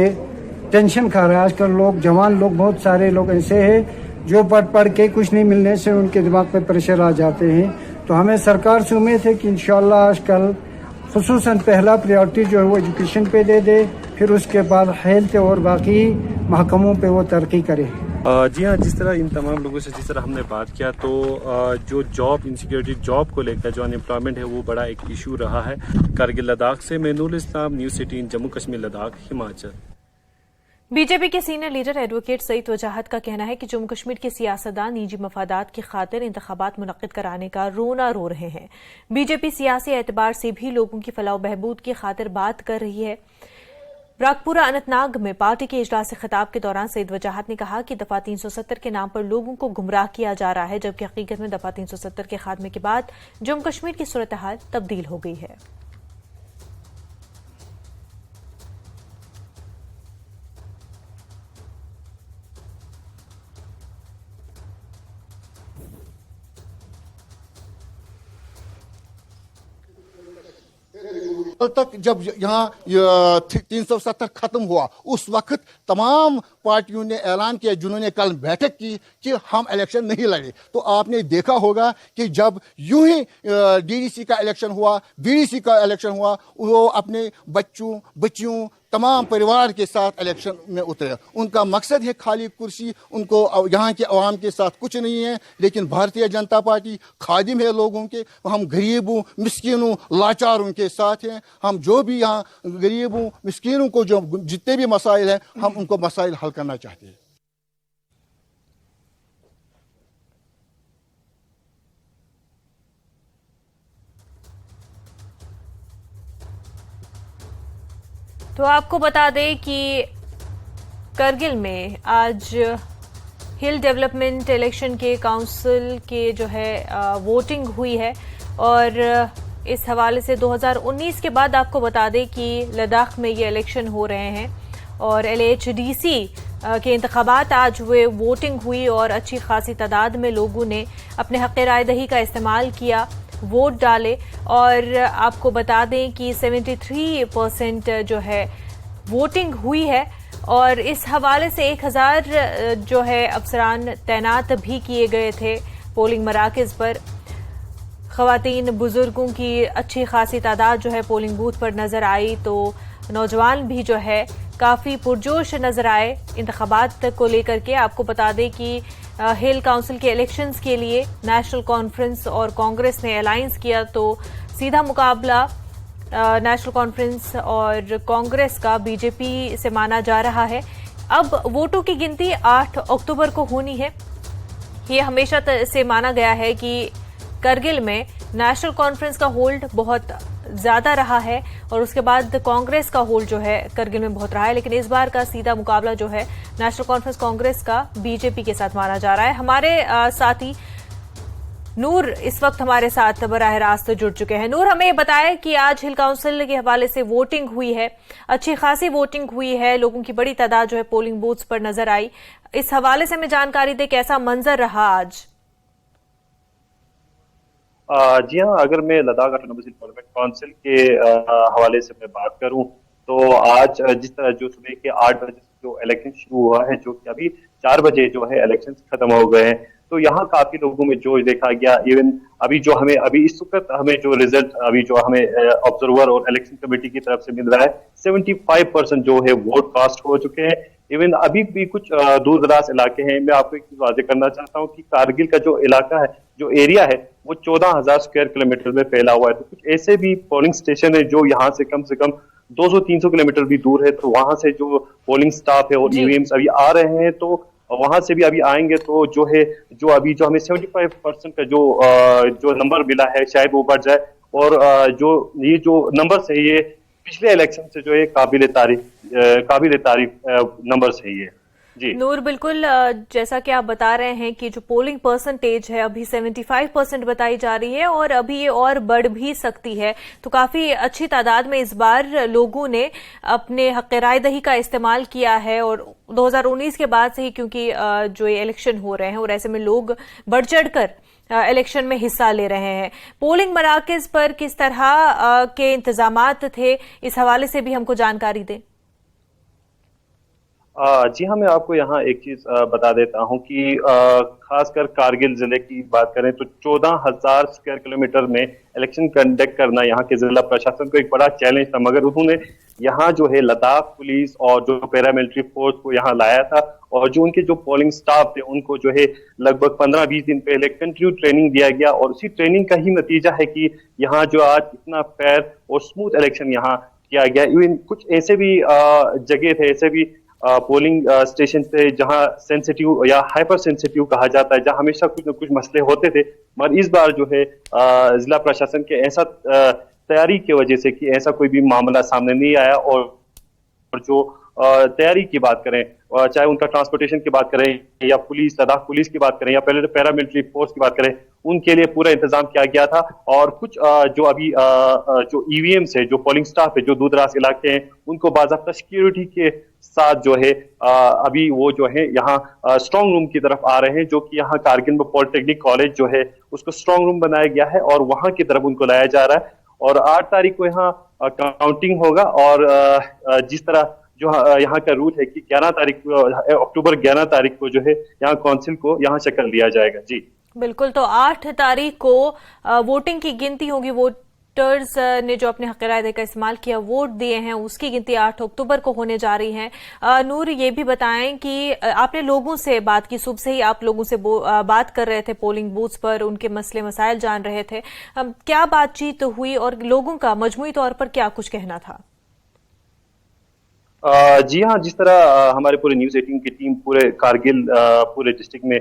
टेंशन खा रहा है। आजकल लोग, जवान लोग, बहुत सारे लोग ऐसे हैं जो पढ़ के कुछ नहीं मिलने से उनके दिमाग पे प्रेशर आ जाते हैं। तो हमें सरकार से उम्मीद है कि इंशाल्लाह आजकल खुसूसन पहला प्रायोरिटी जो है वो एजुकेशन पे दे दे, फिर उसके बाद हेल्थ और बाकी महकमों पे वो तरक्की करे। जी हाँ, जिस तरह इन तमाम लोगों से जिस तरह हमने बात किया तो जो जॉब इनसिक्योरिटी, जॉब को लेकर जो अनएम्प्लॉयमेंट है वो बड़ा एक इशू रहा है। कारगिल लद्दाख से मैनुल इस्लाम, न्यूज़ 18 जम्मू कश्मीर लद्दाख हिमाचल। बीजेपी के सीनियर लीडर एडवोकेट सईद वजाहत का कहना है कि जम्मू कश्मीर के सियासतदान निजी मफादात की खातिर इंतखाबात मुनक्किद कराने का रोना रो रहे हैं। बीजेपी सियासी एतबार से भी लोगों की फलाह बहबूद की खातिर बात कर रही है। रागपुरा अनंतनाग में पार्टी के इजलास खिताब के दौरान सईद वजाहत ने कहा कि दफा 370 के नाम पर लोगों को गुमराह किया जा रहा है, जबकि हकीकत में दफा 370 के खात्मे के बाद जम्मू कश्मीर की सूरत हाल तब्दील हो गई है। कल तक जब यहाँ 370 खत्म हुआ उस वक्त तमाम पार्टियों ने ऐलान किया, जिन्होंने कल बैठक की, कि हम इलेक्शन नहीं लड़े। तो आपने देखा होगा कि जब यूं ही डीडीसी का इलेक्शन हुआ, बीडीसी का इलेक्शन हुआ, वो अपने बच्चियों तमाम परिवार के साथ इलेक्शन में उतरे। उनका मकसद है खाली कुर्सी, उनको यहाँ के अवाम के साथ कुछ नहीं है। लेकिन भारतीय जनता पार्टी खादिम है लोगों के, हम गरीबों, मिस्किनों, लाचारों के साथ हैं। हम जो भी यहाँ गरीबों, मिस्किनों को जो जितने भी मसाइल हैं, हम उनको मसाइल हल करना चाहते हैं। तो आपको बता दें कि करगिल में आज हिल डेवलपमेंट इलेक्शन के काउंसिल के जो है वोटिंग हुई है, और इस हवाले से 2019 के बाद आपको बता दें कि लद्दाख में ये इलेक्शन हो रहे हैं और LHDC के इंतखाबात आज हुए, वोटिंग हुई और अच्छी खासी तादाद में लोगों ने अपने हक़ राय दही का इस्तेमाल किया, वोट डाले। और आपको बता दें कि 73% जो है वोटिंग हुई है, और इस हवाले से 1000 जो है अफसरान तैनात भी किए गए थे पोलिंग मराकज़ पर। ख़वातीन, बुजुर्गों की अच्छी खासी तादाद जो है पोलिंग बूथ पर नज़र आई, तो नौजवान भी जो है काफ़ी पुरजोश नज़र आए इंतखाबात को लेकर के। आपको बता दें कि हिल काउंसिल के इलेक्शंस के लिए नेशनल कॉन्फ्रेंस और कांग्रेस ने अलायंस किया, तो सीधा मुकाबला नेशनल कॉन्फ्रेंस और कांग्रेस का बीजेपी से माना जा रहा है। अब वोटों की गिनती 8 अक्टूबर को होनी है। ये हमेशा से माना गया है कि करगिल में नेशनल कॉन्फ्रेंस का होल्ड बहुत ज्यादा रहा है और उसके बाद कांग्रेस का होल्ड जो है करगिल में बहुत रहा है, लेकिन इस बार का सीधा मुकाबला जो है नेशनल कॉन्फ्रेंस कांग्रेस का बीजेपी के साथ माना जा रहा है। हमारे साथी नूर इस वक्त हमारे साथ बराह रास्त जुड़ चुके हैं। नूर, हमें बताया कि आज हिल काउंसिल के हवाले से वोटिंग हुई है, अच्छी खासी वोटिंग हुई है, लोगों की बड़ी तादाद जो है पोलिंग बूथ्स पर नजर आई। इस हवाले से हमें जानकारी दे, कैसा मंजर रहा आज? जी हाँ, अगर मैं लद्दाख ऑटोनॉमस डेवलपमेंट काउंसिल के हवाले से मैं बात करूं तो आज जिस तरह जो सुबह के 8 बजे जो इलेक्शन शुरू हुआ है, जो कि अभी 4 बजे जो है इलेक्शन खत्म हो गए हैं, तो यहाँ काफी लोगों में जोश देखा गया। इवन अभी जो हमें अभी इस वक्त हमें जो रिजल्ट अभी जो हमें ऑब्जर्वर और इलेक्शन कमेटी की तरफ से मिल रहा है, 75% जो है वोट कास्ट हो चुके हैं। इवन अभी भी कुछ दूर दराज इलाके हैं। मैं आपको एक चीज वाजे करना चाहता हूँ कि कारगिल का जो इलाका है, जो एरिया है, वो 14,000 स्क्वायर किलोमीटर में फैला हुआ है। तो कुछ ऐसे भी पोलिंग स्टेशन है जो यहाँ से कम 200-300 किलोमीटर भी दूर है। तो वहां से जो पोलिंग स्टाफ है और ईवीएम्स अभी आ रहे हैं, तो वहां से भी अभी आएंगे, तो जो है जो अभी जो हमें 75% का जो नंबर मिला है शायद वो बढ़ जाए। और जो ये जो नंबर है ये पिछले इलेक्शन से जो है काबिल तारीफ काबिल तारीफ नंबर्स है ये। जी नूर, बिल्कुल जैसा कि आप बता रहे हैं कि जो पोलिंग परसेंटेज है अभी 75% बताई जा रही है और अभी ये और बढ़ भी सकती है, तो काफी अच्छी तादाद में इस बार लोगों ने अपने हक़ राय दही का इस्तेमाल किया है। और 2019 के बाद से ही क्योंकि जो ये इलेक्शन हो रहे हैं और ऐसे में लोग बढ़ चढ़कर इलेक्शन में हिस्सा ले रहे हैं। पोलिंग मराकज पर किस तरह के इंतजामात थे, इस हवाले से भी हमको जानकारी दें। जी हाँ, मैं आपको यहाँ एक चीज बता देता हूँ कि खासकर कारगिल जिले की बात करें तो 14,000 स्क्वायर किलोमीटर में इलेक्शन कंडक्ट करना यहाँ के जिला प्रशासन को एक बड़ा चैलेंज था, मगर उन्होंने यहाँ जो है लद्दाख पुलिस और जो पैरामिलिट्री फोर्स को यहाँ लाया था और जो उनके जो पोलिंग स्टाफ थे उनको जो है लगभग 15-20 दिन पहले कंटिन्यू ट्रेनिंग दिया गया और उसी ट्रेनिंग का ही नतीजा है कि यहाँ जो आज इतना फेयर और स्मूथ इलेक्शन यहाँ किया गया। इवन कुछ ऐसे भी जगह थे, ऐसे भी पोलिंग स्टेशन थे जहां सेंसिटिव या हाइपर सेंसिटिव कहा जाता है, जहां हमेशा कुछ न कुछ मसले होते थे, मगर इस बार जो है जिला प्रशासन के ऐसा तैयारी की वजह से कि ऐसा कोई भी मामला सामने नहीं आया। और जो तैयारी की बात करें, चाहे उनका ट्रांसपोर्टेशन की बात करें या पुलिस, लद्दाख पुलिस की बात करें या पहले पैरामिलिट्री फोर्स की बात करें, उनके लिए पूरा इंतजाम किया गया था। और कुछ जो अभी जो ईवीएम्स है, जो पोलिंग स्टाफ है, जो दूर दराज इलाके हैं, उनको बाज़ाब्ता सिक्योरिटी के साथ जो है अभी वो जो है यहाँ स्ट्रांग रूम की तरफ आ रहे हैं, जो कि यहाँ कारगिल में पॉलिटेक्निक कॉलेज जो है उसको स्ट्रांग रूम बनाया गया है और वहां की तरफ उनको लाया जा रहा है। और 8 तारीख को यहाँ काउंटिंग होगा और जिस तरह जो यहाँ का रूट है कि 11 तारीख को, अक्टूबर 11 तारीख को जो है यहाँ काउंसिल को यहाँ शक्ल दिया जाएगा। जी बिल्कुल, तो 8 तारीख को वोटिंग की गिनती होगी। वोटर्स ने जो अपने हक़ राय का इस्तेमाल किया, वोट दिए हैं, उसकी गिनती 8 अक्टूबर को होने जा रही है। नूर, ये भी बताएं कि आपने लोगों से बात की, सुबह से ही आप लोगों से बात कर रहे थे पोलिंग बूथ्स पर, उनके मसले मसाइल जान रहे थे, क्या बातचीत हुई और लोगों का मजमूई तौर पर क्या कुछ कहना था? जी हाँ, जिस तरह हमारे पूरे न्यूज़ 18 की टीम पूरे कारगिल पूरे डिस्ट्रिक्ट में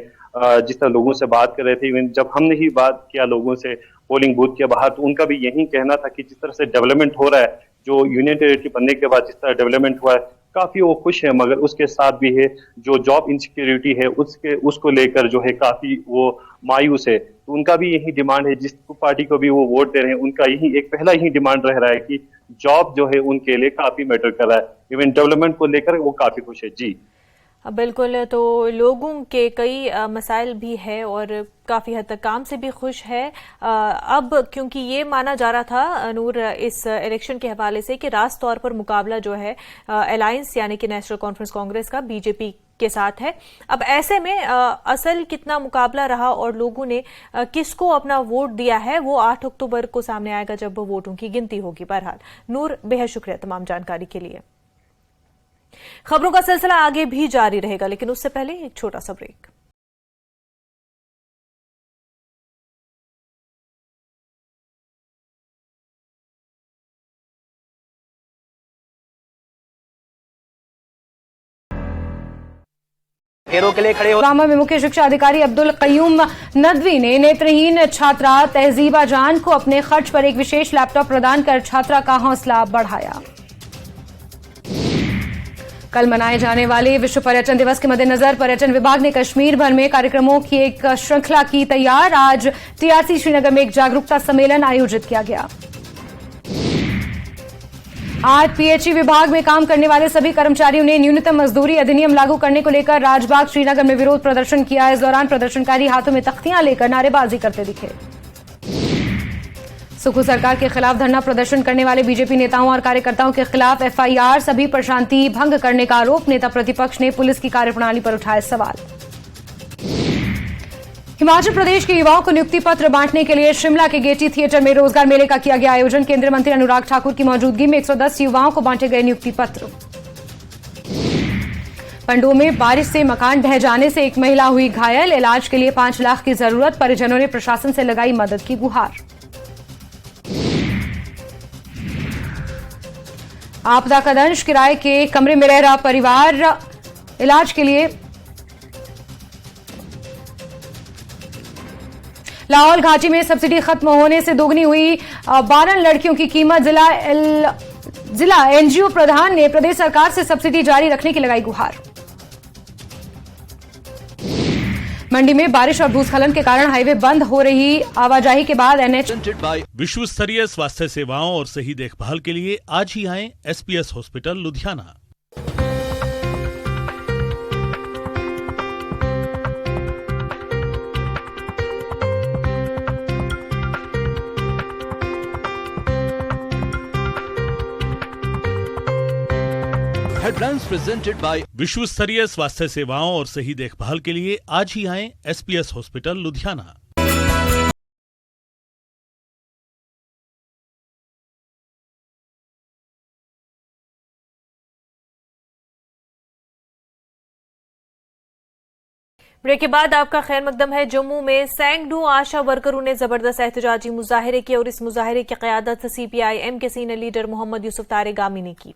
जिस तरह लोगों से बात कर रहे थे, इवन जब हमने ही बात किया लोगों से पोलिंग बूथ के बाहर, तो उनका भी यही कहना था कि जिस तरह से डेवलपमेंट हो रहा है, जो यूनियन टेरिटरी बनने के बाद जिस तरह डेवलपमेंट हुआ है, काफी वो खुश है, मगर उसके साथ भी है जो जॉब इनसिक्योरिटी है उसको लेकर जो है काफी वो मायूस है। तो उनका भी यही डिमांड है, जिस पार्टी को भी वो वोट दे रहे हैं, उनका यही एक पहला ही डिमांड रह रहा है कि जॉब जो है उनके लिए काफी मैटर कर रहा है। इवन डेवलपमेंट को लेकर वो काफी खुश है। जी बिल्कुल, तो लोगों के कई मसाइल भी है और काफ़ी हद तक काम से भी खुश है। अब क्योंकि ये माना जा रहा था नूर इस इलेक्शन के हवाले से कि रास्त तौर पर मुकाबला जो है अलायंस यानी कि नेशनल कॉन्फ्रेंस कांग्रेस का बीजेपी के साथ है। अब ऐसे में असल कितना मुकाबला रहा और लोगों ने किसको अपना वोट दिया है, वो 8 अक्टूबर को सामने आएगा जब वोटों की गिनती होगी। बहरहाल नूर, बेहद शुक्रिया तमाम जानकारी के लिए। खबरों का सिलसिला आगे भी जारी रहेगा, लेकिन उससे पहले एक छोटा सा ब्रेक। फेरों के लिए खड़े हो। में मुख्य शिक्षा अधिकारी अब्दुल कयूम नदवी ने नेत्रहीन छात्रा तहजीबा जान को अपने खर्च पर एक विशेष लैपटॉप प्रदान कर छात्रा का हौसला बढ़ाया। कल मनाए जाने वाले विश्व पर्यटन दिवस के मद्देनजर पर्यटन विभाग ने कश्मीर भर में कार्यक्रमों की एक श्रृंखला की तैयार। आज टीआरसी श्रीनगर में एक जागरूकता सम्मेलन आयोजित किया गया। आज पीएचई विभाग में काम करने वाले सभी कर्मचारियों ने न्यूनतम मजदूरी अधिनियम लागू करने को लेकर राजबाग श्रीनगर में विरोध प्रदर्शन किया। इस दौरान प्रदर्शनकारी हाथों में तख्तियां लेकर नारेबाजी करते दिखे। सुखू सरकार के खिलाफ धरना प्रदर्शन करने वाले बीजेपी नेताओं और कार्यकर्ताओं के खिलाफ एफआईआर, सभी पर शांति भंग करने का आरोप। नेता प्रतिपक्ष ने पुलिस की कार्यप्रणाली पर उठाए सवाल। हिमाचल प्रदेश के युवाओं को नियुक्ति पत्र बांटने के लिए शिमला के गेटी थिएटर में रोजगार मेले का किया गया आयोजन। केंद्रीय मंत्री अनुराग ठाकुर की मौजूदगी में 110 युवाओं को बांटे गए नियुक्ति पत्र। पंडोह में बारिश से मकान ढह जाने से एक महिला हुई घायल। इलाज के लिए 5 लाख की जरूरत। परिजनों ने प्रशासन से लगाई मदद की गुहार। आपदा का दंश, किराए के कमरे में रह रहा परिवार इलाज के लिए लाहौल घाटी में सब्सिडी खत्म होने से दोगुनी हुई 12 लड़कियों की कीमत। जिला जिला एनजीओ प्रधान ने प्रदेश सरकार से सब्सिडी जारी रखने की लगाई गुहार। मंडी में बारिश और भूस्खलन के कारण हाईवे बंद हो रही आवाजाही के बाद एनएच। विश्व स्तरीय स्वास्थ्य सेवाओं और सही देखभाल के लिए आज ही आएं SPS hospital Ludhiana. Headlines presented by विश्व स्तरीय स्वास्थ्य सेवाओं और सही देखभाल के लिए आज ही आएं एसपीएस हॉस्पिटल लुधियाना। ब्रेक के बाद आपका खैर मकदम है। जम्मू में सैकड़ों आशा वर्करों ने जबरदस्त एहतजाजी मुजाहिरे किए और इस मुजाहिरे की क़यादत सीपीआईएम के सीनियर लीडर मोहम्मद यूसुफ तारेगामी ने की।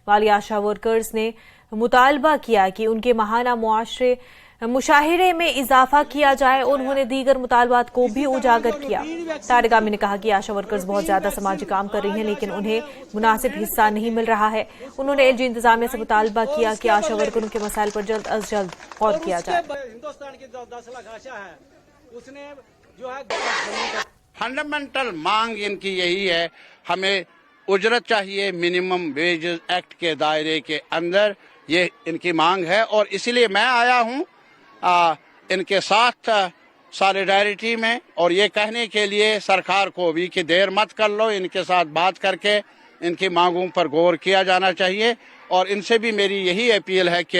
वाली आशा वर्कर्स ने मुतालबा किया कि उनके माहाना मुशाहिरे में इजाफा किया जाए। उन्होंने दीगर मुतालबात को भी उजागर किया। तारेगामी ने कहा कि आशा वर्कर्स बहुत ज्यादा समाजी काम कर रही हैं, लेकिन उन्हें मुनासिब हिस्सा नहीं मिल रहा है। उन्होंने एलजी इंतजामिया से मुतालबा किया कि आशा वर्करों के मसाइल पर जल्द अज जल्द गौर किया जाए। हिंदुस्तान की 10 लाख आशा है, उसने जो है फंडामेंटल मांग इनकी यही है, हमें उजरत चाहिए मिनिमम वेजेस एक्ट के दायरे के अंदर, ये इनकी मांग है। और इसीलिए मैं आया हूँ इनके साथ सॉलिडारिटी में और ये कहने के लिए सरकार को भी कि देर मत कर लो, इनके साथ बात करके इनकी मांगों पर गौर किया जाना चाहिए। और इनसे भी मेरी यही अपील है कि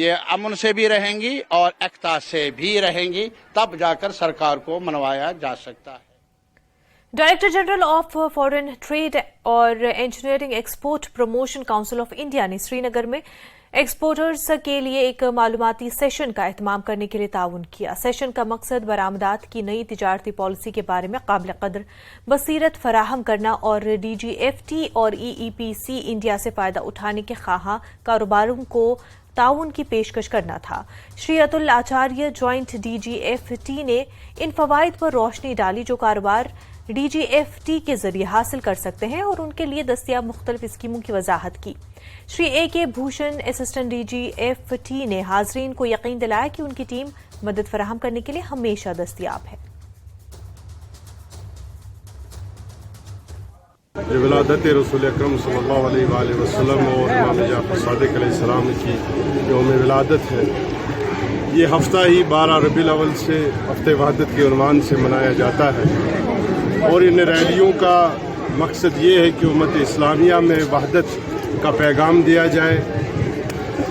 ये अमन से भी रहेंगी और एकता से भी रहेंगी, तब जाकर सरकार को मनवाया जा सकता है। Director general of foreign trade और engineering export promotion council of India ने श्रीनगर में एक्सपोर्टर्स के लिए एक मालूमाती सेशन का एहतमाम करने के लिए ताउन किया। सेशन का मकसद बरामदात की नई तिजारती पॉलिसी के बारे में काबिल कदर बसीरत फराहम करना और डीजीएफटी और ईईपीसी इंडिया से फायदा उठाने के ख्वाहा कारोबारों को ताउन की पेशकश करना था। श्री अतुल आचार्य ज्वाइंट डीजीएफटी ने इन फवाइद पर रोशनी डाली जो कारोबार डीजीएफटी के जरिए हासिल कर सकते हैं और उनके लिए दस्तियाब मुख्तलिफ स्कीमों की वजाहत की। श्री ए.के. भूषण असिस्टेंट डीजीएफटी ने हाजरीन को यकीन दिलाया कि उनकी टीम मदद फराहम करने के लिए हमेशा दस्तियाब है। विलादत रसूल अकरम सल्लल्लाहु अलैहि वसल्लम और इमाम जाफर सादिक अलैहिस्सलाम की यौम विलादत है। ये हफ्ता ही 12 रबीउल अव्वल से हफ्ते वहदत के उन्वान से मनाया जाता है और इन रैलियों का मकसद ये है कि उम्मत इस्लामिया में वहदत का पैगाम दिया जाए।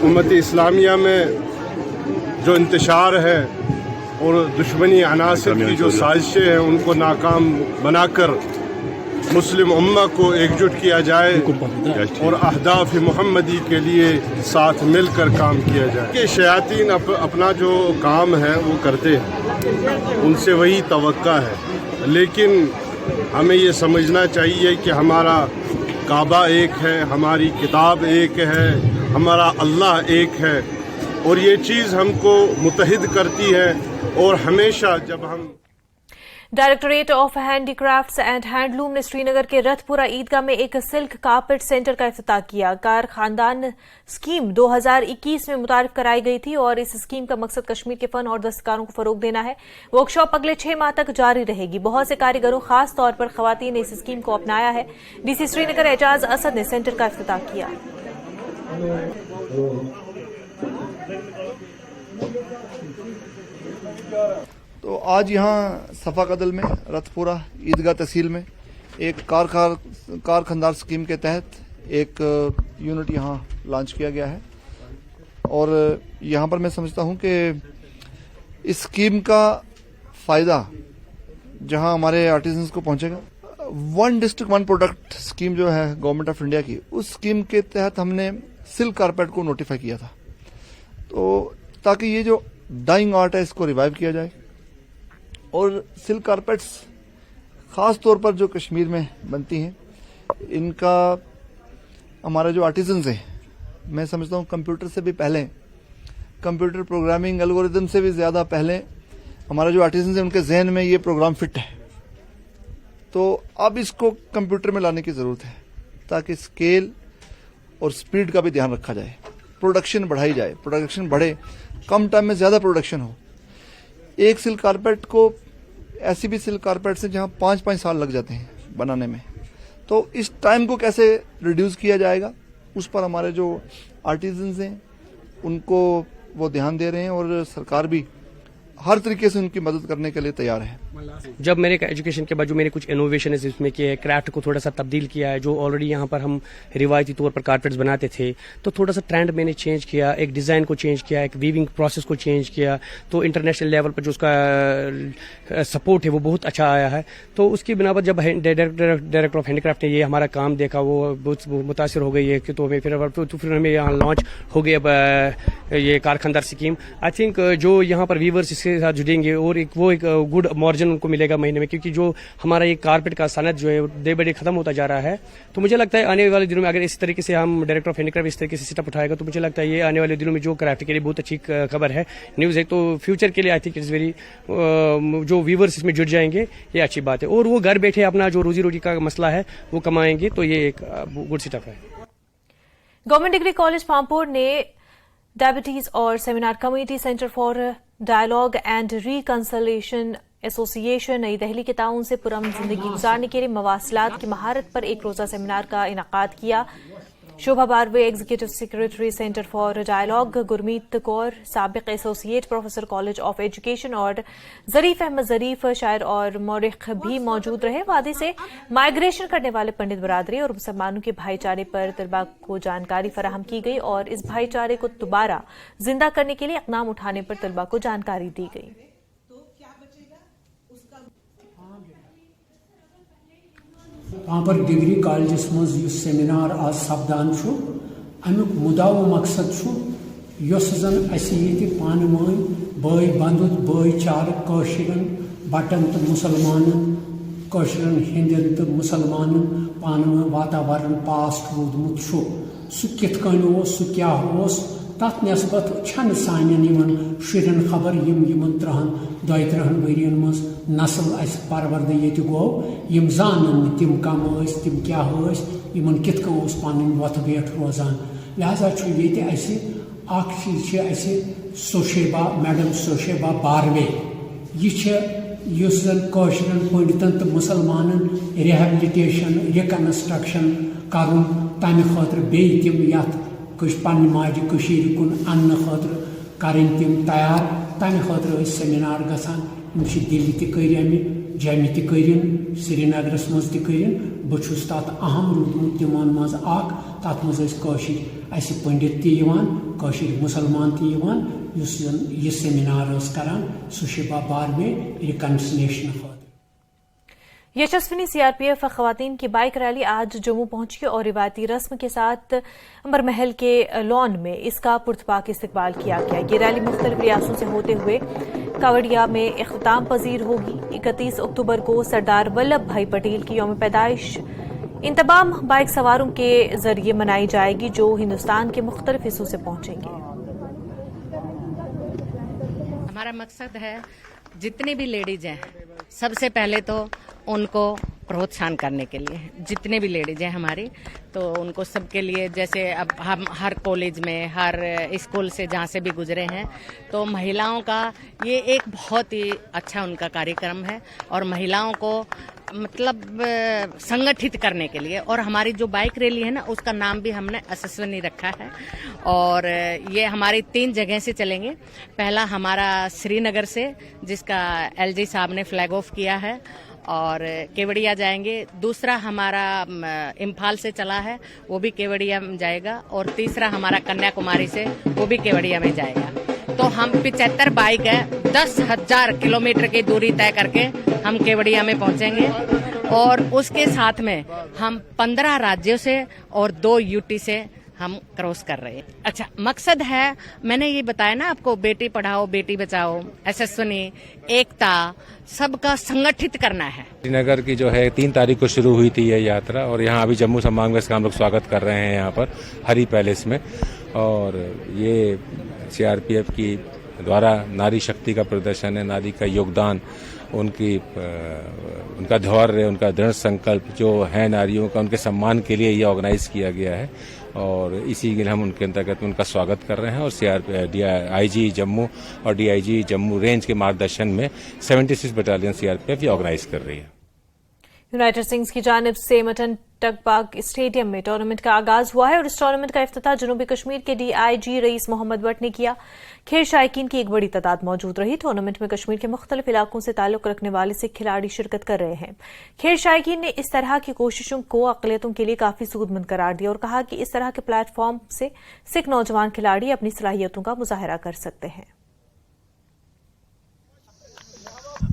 उम्मत इस्लामिया में जो इंतशार है और दुश्मनी अनासिर की जो साजिशें हैं उनको नाकाम बनाकर मुस्लिम उम्मा को एकजुट किया जाए और अहदाफ मोहम्मदी के लिए साथ मिलकर काम किया जाए। कि शयातीन अपना जो काम है वो करते हैं, उनसे वही तवक्का है, लेकिन हमें ये समझना चाहिए कि हमारा काबा एक है, हमारी किताब एक है, हमारा अल्लाह एक है और ये चीज़ हमको मुत्तहिद करती है। और हमेशा जब हम directorate of handicrafts and handloom ने श्रीनगर के रथपुरा ईदगाह में एक सिल्क कारपेट सेंटर का इफ्तिताह किया। कार खानदान स्कीम 2021 में मुतारिफ कराई गई थी और इस स्कीम का मकसद कश्मीर के फन और दस्तकारों को फरोग देना है। वर्कशॉप अगले 6 माह तक जारी रहेगी। बहुत से कारीगरों खास तौर पर खवातीन ने इस स्कीम को अपनाया है। डीसी श्रीनगर एजाज असद ने सेंटर का इफ्तिताह किया। तो आज यहाँ सफा कदल में रथपुरा ईदगाह तहसील में एक कार खंदार स्कीम के तहत एक यूनिट यहाँ लॉन्च किया गया है और यहाँ पर मैं समझता हूँ कि इस स्कीम का फ़ायदा जहाँ हमारे आर्टिजन्स को पहुँचेगा। 1 डिस्ट्रिक्ट 1 प्रोडक्ट स्कीम जो है गवर्नमेंट ऑफ इंडिया की, उस स्कीम के तहत हमने सिल्क कारपेट को नोटिफाई किया था, तो ताकि ये जो डाइंग आर्ट है इसको रिवाइव किया जाए। और सिल्क कारपेट्स ख़ास तौर पर जो कश्मीर में बनती हैं, इनका हमारे जो आर्टिजन्स हैं, मैं समझता हूँ कंप्यूटर से भी पहले, कंप्यूटर प्रोग्रामिंग एल्गोरिदम से भी ज़्यादा पहले हमारे जो आर्टिजन्स हैं उनके जहन में ये प्रोग्राम फिट है। तो अब इसको कंप्यूटर में लाने की ज़रूरत है ताकि स्केल और स्पीड का भी ध्यान रखा जाए, प्रोडक्शन बढ़ाई जाए, प्रोडक्शन बढ़े, कम टाइम में ज़्यादा प्रोडक्शन हो। एक सिल्क कारपेट को, ऐसी भी सिल्क कारपेट्स हैं जहाँ 5-5 साल लग जाते हैं बनाने में, तो इस टाइम को कैसे रिड्यूस किया जाएगा, उस पर हमारे जो आर्टिजन्स हैं उनको वो ध्यान दे रहे हैं और सरकार भी हर तरीके से उनकी मदद करने के लिए तैयार है। जब मेरे एजुकेशन के बाद जो मैंने कुछ इनोवेशन है इसमें किया है, क्राफ्ट को थोड़ा सा तब्दील किया है, जो ऑलरेडी यहाँ पर हम रिवायती तौर पर कारपेट्स बनाते थे, तो थोड़ा सा ट्रेंड मैंने चेंज किया, एक डिज़ाइन को चेंज किया, एक वीविंग प्रोसेस को चेंज किया, तो इंटरनेशनल लेवल पर जो उसका सपोर्ट है वो बहुत अच्छा आया है। तो उसकी बिना पर जब डायरेक्टर ऑफ हैंडीक्राफ्ट ने ये हमारा काम देखा, वो बहुत मुतासिर हो गई है कि तो फिर हमें यहाँ लॉन्च हो गई अब ये कारखानदार स्कीम। आई थिंक जो यहाँ पर वीवर्स इसके साथ जुड़ेंगे और एक गुड मार्जिन उनको मिलेगा महीने में, क्योंकि जो हमारा ये कारपेट का सनत जो है डे बाय डे खत्म होता जा रहा है। तो मुझे लगता है आने वाले दिनों में अगर इस तरीके से हम डायरेक्टर ऑफ हैंडीक्राफ्ट इस तरीके से सेटअप उठाएगा, तो मुझे लगता है ये आने वाले दिनों में जो क्राफ्ट के लिए बहुत अच्छी खबर है, न्यूज़ है। तो फ्यूचर के लिए आई थिंक इट्स वेरी, जो वीवर्स इसमें जुड़ जाएंगे ये अच्छी बात है, और वो घर बैठे अपना जो रोजी रोटी का मसला है वो कमाएंगे, तो ये एक गुड सेटअप है। गवर्नमेंट डिग्री कॉलेज पामपुर ने डायबिटीज और seminar committee, centre for dialogue and reconciliation association Nai Delhi के ताउन से पुरअमन जिंदगी गुजारने के लिए मवासलात की महारत पर एक रोजा सेमिनार का इनेकाद किया। Shobha Barve, executive secretary centre for dialogue, Gurmeet Kaur, साबिक associate professor college of education, और जरीफ अहमद जरीफ, शायर और मौरिख भी मौजूद रहे। वादी से माइग्रेशन करने वाले पंडित बरादरी और मुसलमानों के भाईचारे पर तलबा को जानकारी फराहम की गई और इस भाईचारे को दोबारा जिंदा करने के लिए इकदाम उठाने पर तलबा को जानकारी दी गई। पामपुर डिग्री कॉलेजस मज सेमिनार आज सपदान अमुक मुदा व मकसद जन पान बई बंदुत बई चार बटन तो मुसलमान हिंदन तो मुसलमान पान वातावरण पास रूदमुत सह कितन सह क्या तथ नस्बत सान शुरन खबर यम 30-30 वरियन मज नस्ल परवरद ये गो यम जानन तिम कम तिम क्या कित पन वथ बेठ रोजान। लिहाजा चीज सोशेबा मैडम सोशेबा बारवे यह जन पंडितन तो मुसलमान रिहेबिलिटेशन रिकन्स्ट्रक्शन कर तमें खतर बे तम पन्न माज कुन अन्न खतर करें तम तैयार, तमें खतर सेमिनार गसान दिल्ली तम जम्मू तम श्रीनगरस मज बहुत तथ अहम रूदमुत तिमन मज तथ मज पंडित तशर मुसलमान तन यह सेमिनार करान सुशेबा बारवे रिकन्सिलिएशन खतर। यशस्विनी सीआरपीएफ खवातीन की बाइक रैली आज जम्मू पहुंची और रिवायती रस्म के साथ अमर महल के लॉन में इसका पुरतपाक इस्तकबाल किया गया। ये रैली मुख्तलिफ रियासतों से होते हुए कावड़िया में इख्तिताम पजीर होगी। 31 अक्टूबर को सरदार वल्लभ भाई पटेल की यौम पैदाइश इन तमाम बाइक सवारों के जरिए मनाई जाएगी, जो हिंदुस्तान के मुख्तलिफ हिस्सों से पहुंचेंगे। हमारा मकसद है जितनी भी लेडीज हैं सबसे पहले तो उनको प्रोत्साहन करने के लिए, जितने भी लेडीज हैं हमारी, तो उनको सबके लिए, जैसे अब हम हर कॉलेज में हर स्कूल से जहाँ से भी गुजरे हैं, तो महिलाओं का ये एक बहुत ही अच्छा उनका कार्यक्रम है और महिलाओं को मतलब संगठित करने के लिए। और हमारी जो बाइक रैली है ना, उसका नाम भी हमने यशस्विनी रखा है और ये हमारी 3 जगह से चलेंगे। पहला हमारा श्रीनगर से, जिसका एलजी साहब ने फ्लैग ऑफ किया है, और केवड़िया जाएंगे। दूसरा हमारा इम्फाल से चला है, वो भी केवड़िया में जाएगा, और तीसरा हमारा कन्याकुमारी से, वो भी केवड़िया में जाएगा। तो हम 75 बाइक है, 10,000 किलोमीटर की दूरी तय करके हम केवड़िया में पहुंचेंगे और उसके साथ में हम 15 राज्यों से और 2 यूटी से हम क्रॉस कर रहे हैं। अच्छा, मकसद है, मैंने ये बताया ना आपको, बेटी पढ़ाओ बेटी बचाओ, यशस्विनी, एकता, सबका संगठित करना है। श्रीनगर की जो है 3 तारीख को शुरू हुई थी ये यात्रा, और यहाँ अभी जम्मू संभाग का हम लोग स्वागत कर रहे हैं यहाँ पर हरी पैलेस में। और ये सीआरपीएफ की द्वारा नारी शक्ति का प्रदर्शन है, नारी का योगदान, उनकी उनका धैर्य, उनका दृढ़ संकल्प जो है नारियों का, उनके सम्मान के लिए ये ऑर्गेनाइज किया गया है और इसी के लिए हम उनके अंतर्गत उनका स्वागत कर रहे हैं। और आईजी जम्मू और डीआईजी जम्मू रेंज के मार्गदर्शन में 76 बटालियन सीआरपीएफ ये ऑर्गेनाइज कर रही है। यूनाइटेड सिंग्स की जानिब से मटन टकबाग स्टेडियम में टूर्नामेंट का आगाज हुआ है और इस टूर्नामेंट का इफ्तिताह जनूबी कश्मीर के डीआईजी रईस मोहम्मद भट्ट ने किया। खेल शायकीन की एक बड़ी तादाद मौजूद रही। टूर्नामेंट में कश्मीर के मुख्तलिफ इलाकों से ताल्लुक रखने वाले सिख खिलाड़ी शिरकत कर रहे हैं। खेल शायकीन ने इस तरह की कोशिशों को अक़लियतों के लिए काफी सूदमंद करार दिया और कहा कि इस तरह के प्लेटफॉर्म से सिख नौजवान खिलाड़ी अपनी सलाहियतों का मुजाहरा कर सकते हैं।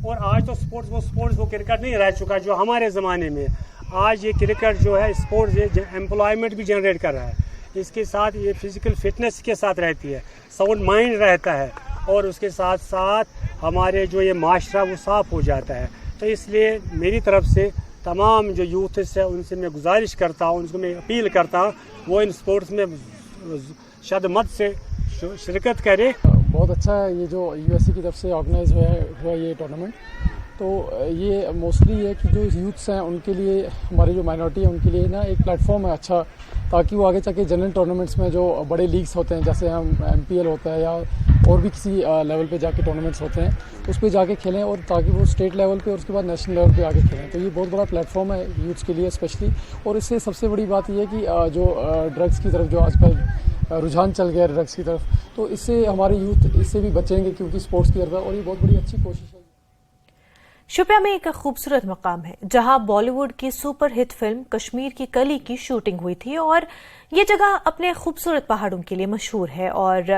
और आज तो स्पोर्ट्स वो क्रिकेट नहीं रह चुका जो हमारे ज़माने में। आज ये क्रिकेट जो है स्पोर्ट्स एम्प्लॉयमेंट भी जनरेट कर रहा है, इसके साथ ये फिजिकल फिटनेस के साथ रहती है, साउंड माइंड रहता है और उसके साथ साथ हमारे जो ये माशरा वो साफ़ हो जाता है। तो इसलिए मेरी तरफ से तमाम जो यूथ्स है उनसे मैं गुजारिश करता हूँ, उनको मैं अपील करता हूँ वो इन स्पोर्ट्स में शदमत से शिरकत करे। बहुत अच्छा है ये जो यूएसए की तरफ से ऑर्गेनाइज हुआ ये टूर्नामेंट। तो ये मोस्टली है कि जो यूथ्स हैं उनके लिए, हमारी जो माइनॉरिटी है उनके लिए ना एक प्लेटफॉर्म है अच्छा, ताकि वो आगे चल जनरल टूर्नामेंट्स में जो बड़े लीग्स होते हैं जैसे हम एमपीएल होता है या और भी किसी लेवल पे जाके टूर्नामेंट्स होते हैं उस पर जाके खेलें और ताकि वो स्टेट लेवल पे और उसके बाद नेशनल लेवल पे आगे खेलें। तो ये बहुत बड़ा प्लेटफॉर्म है यूथ्स के लिए स्पेशली। और इससे सबसे बड़ी बात ये है कि जो ड्रग्स की तरफ जो आजकल रुझान चल गया ड्रग्स की तरफ, तो इससे हमारे यूथ इससे भी बचेंगे क्योंकि स्पोर्ट्स की तरफ है और ये बहुत बड़ी अच्छी कोशिश है। शोपियां में एक खूबसूरत मकाम है जहां बॉलीवुड की सुपर हिट फिल्म कश्मीर की कली की शूटिंग हुई थी और ये जगह अपने खूबसूरत पहाड़ों के लिए मशहूर है और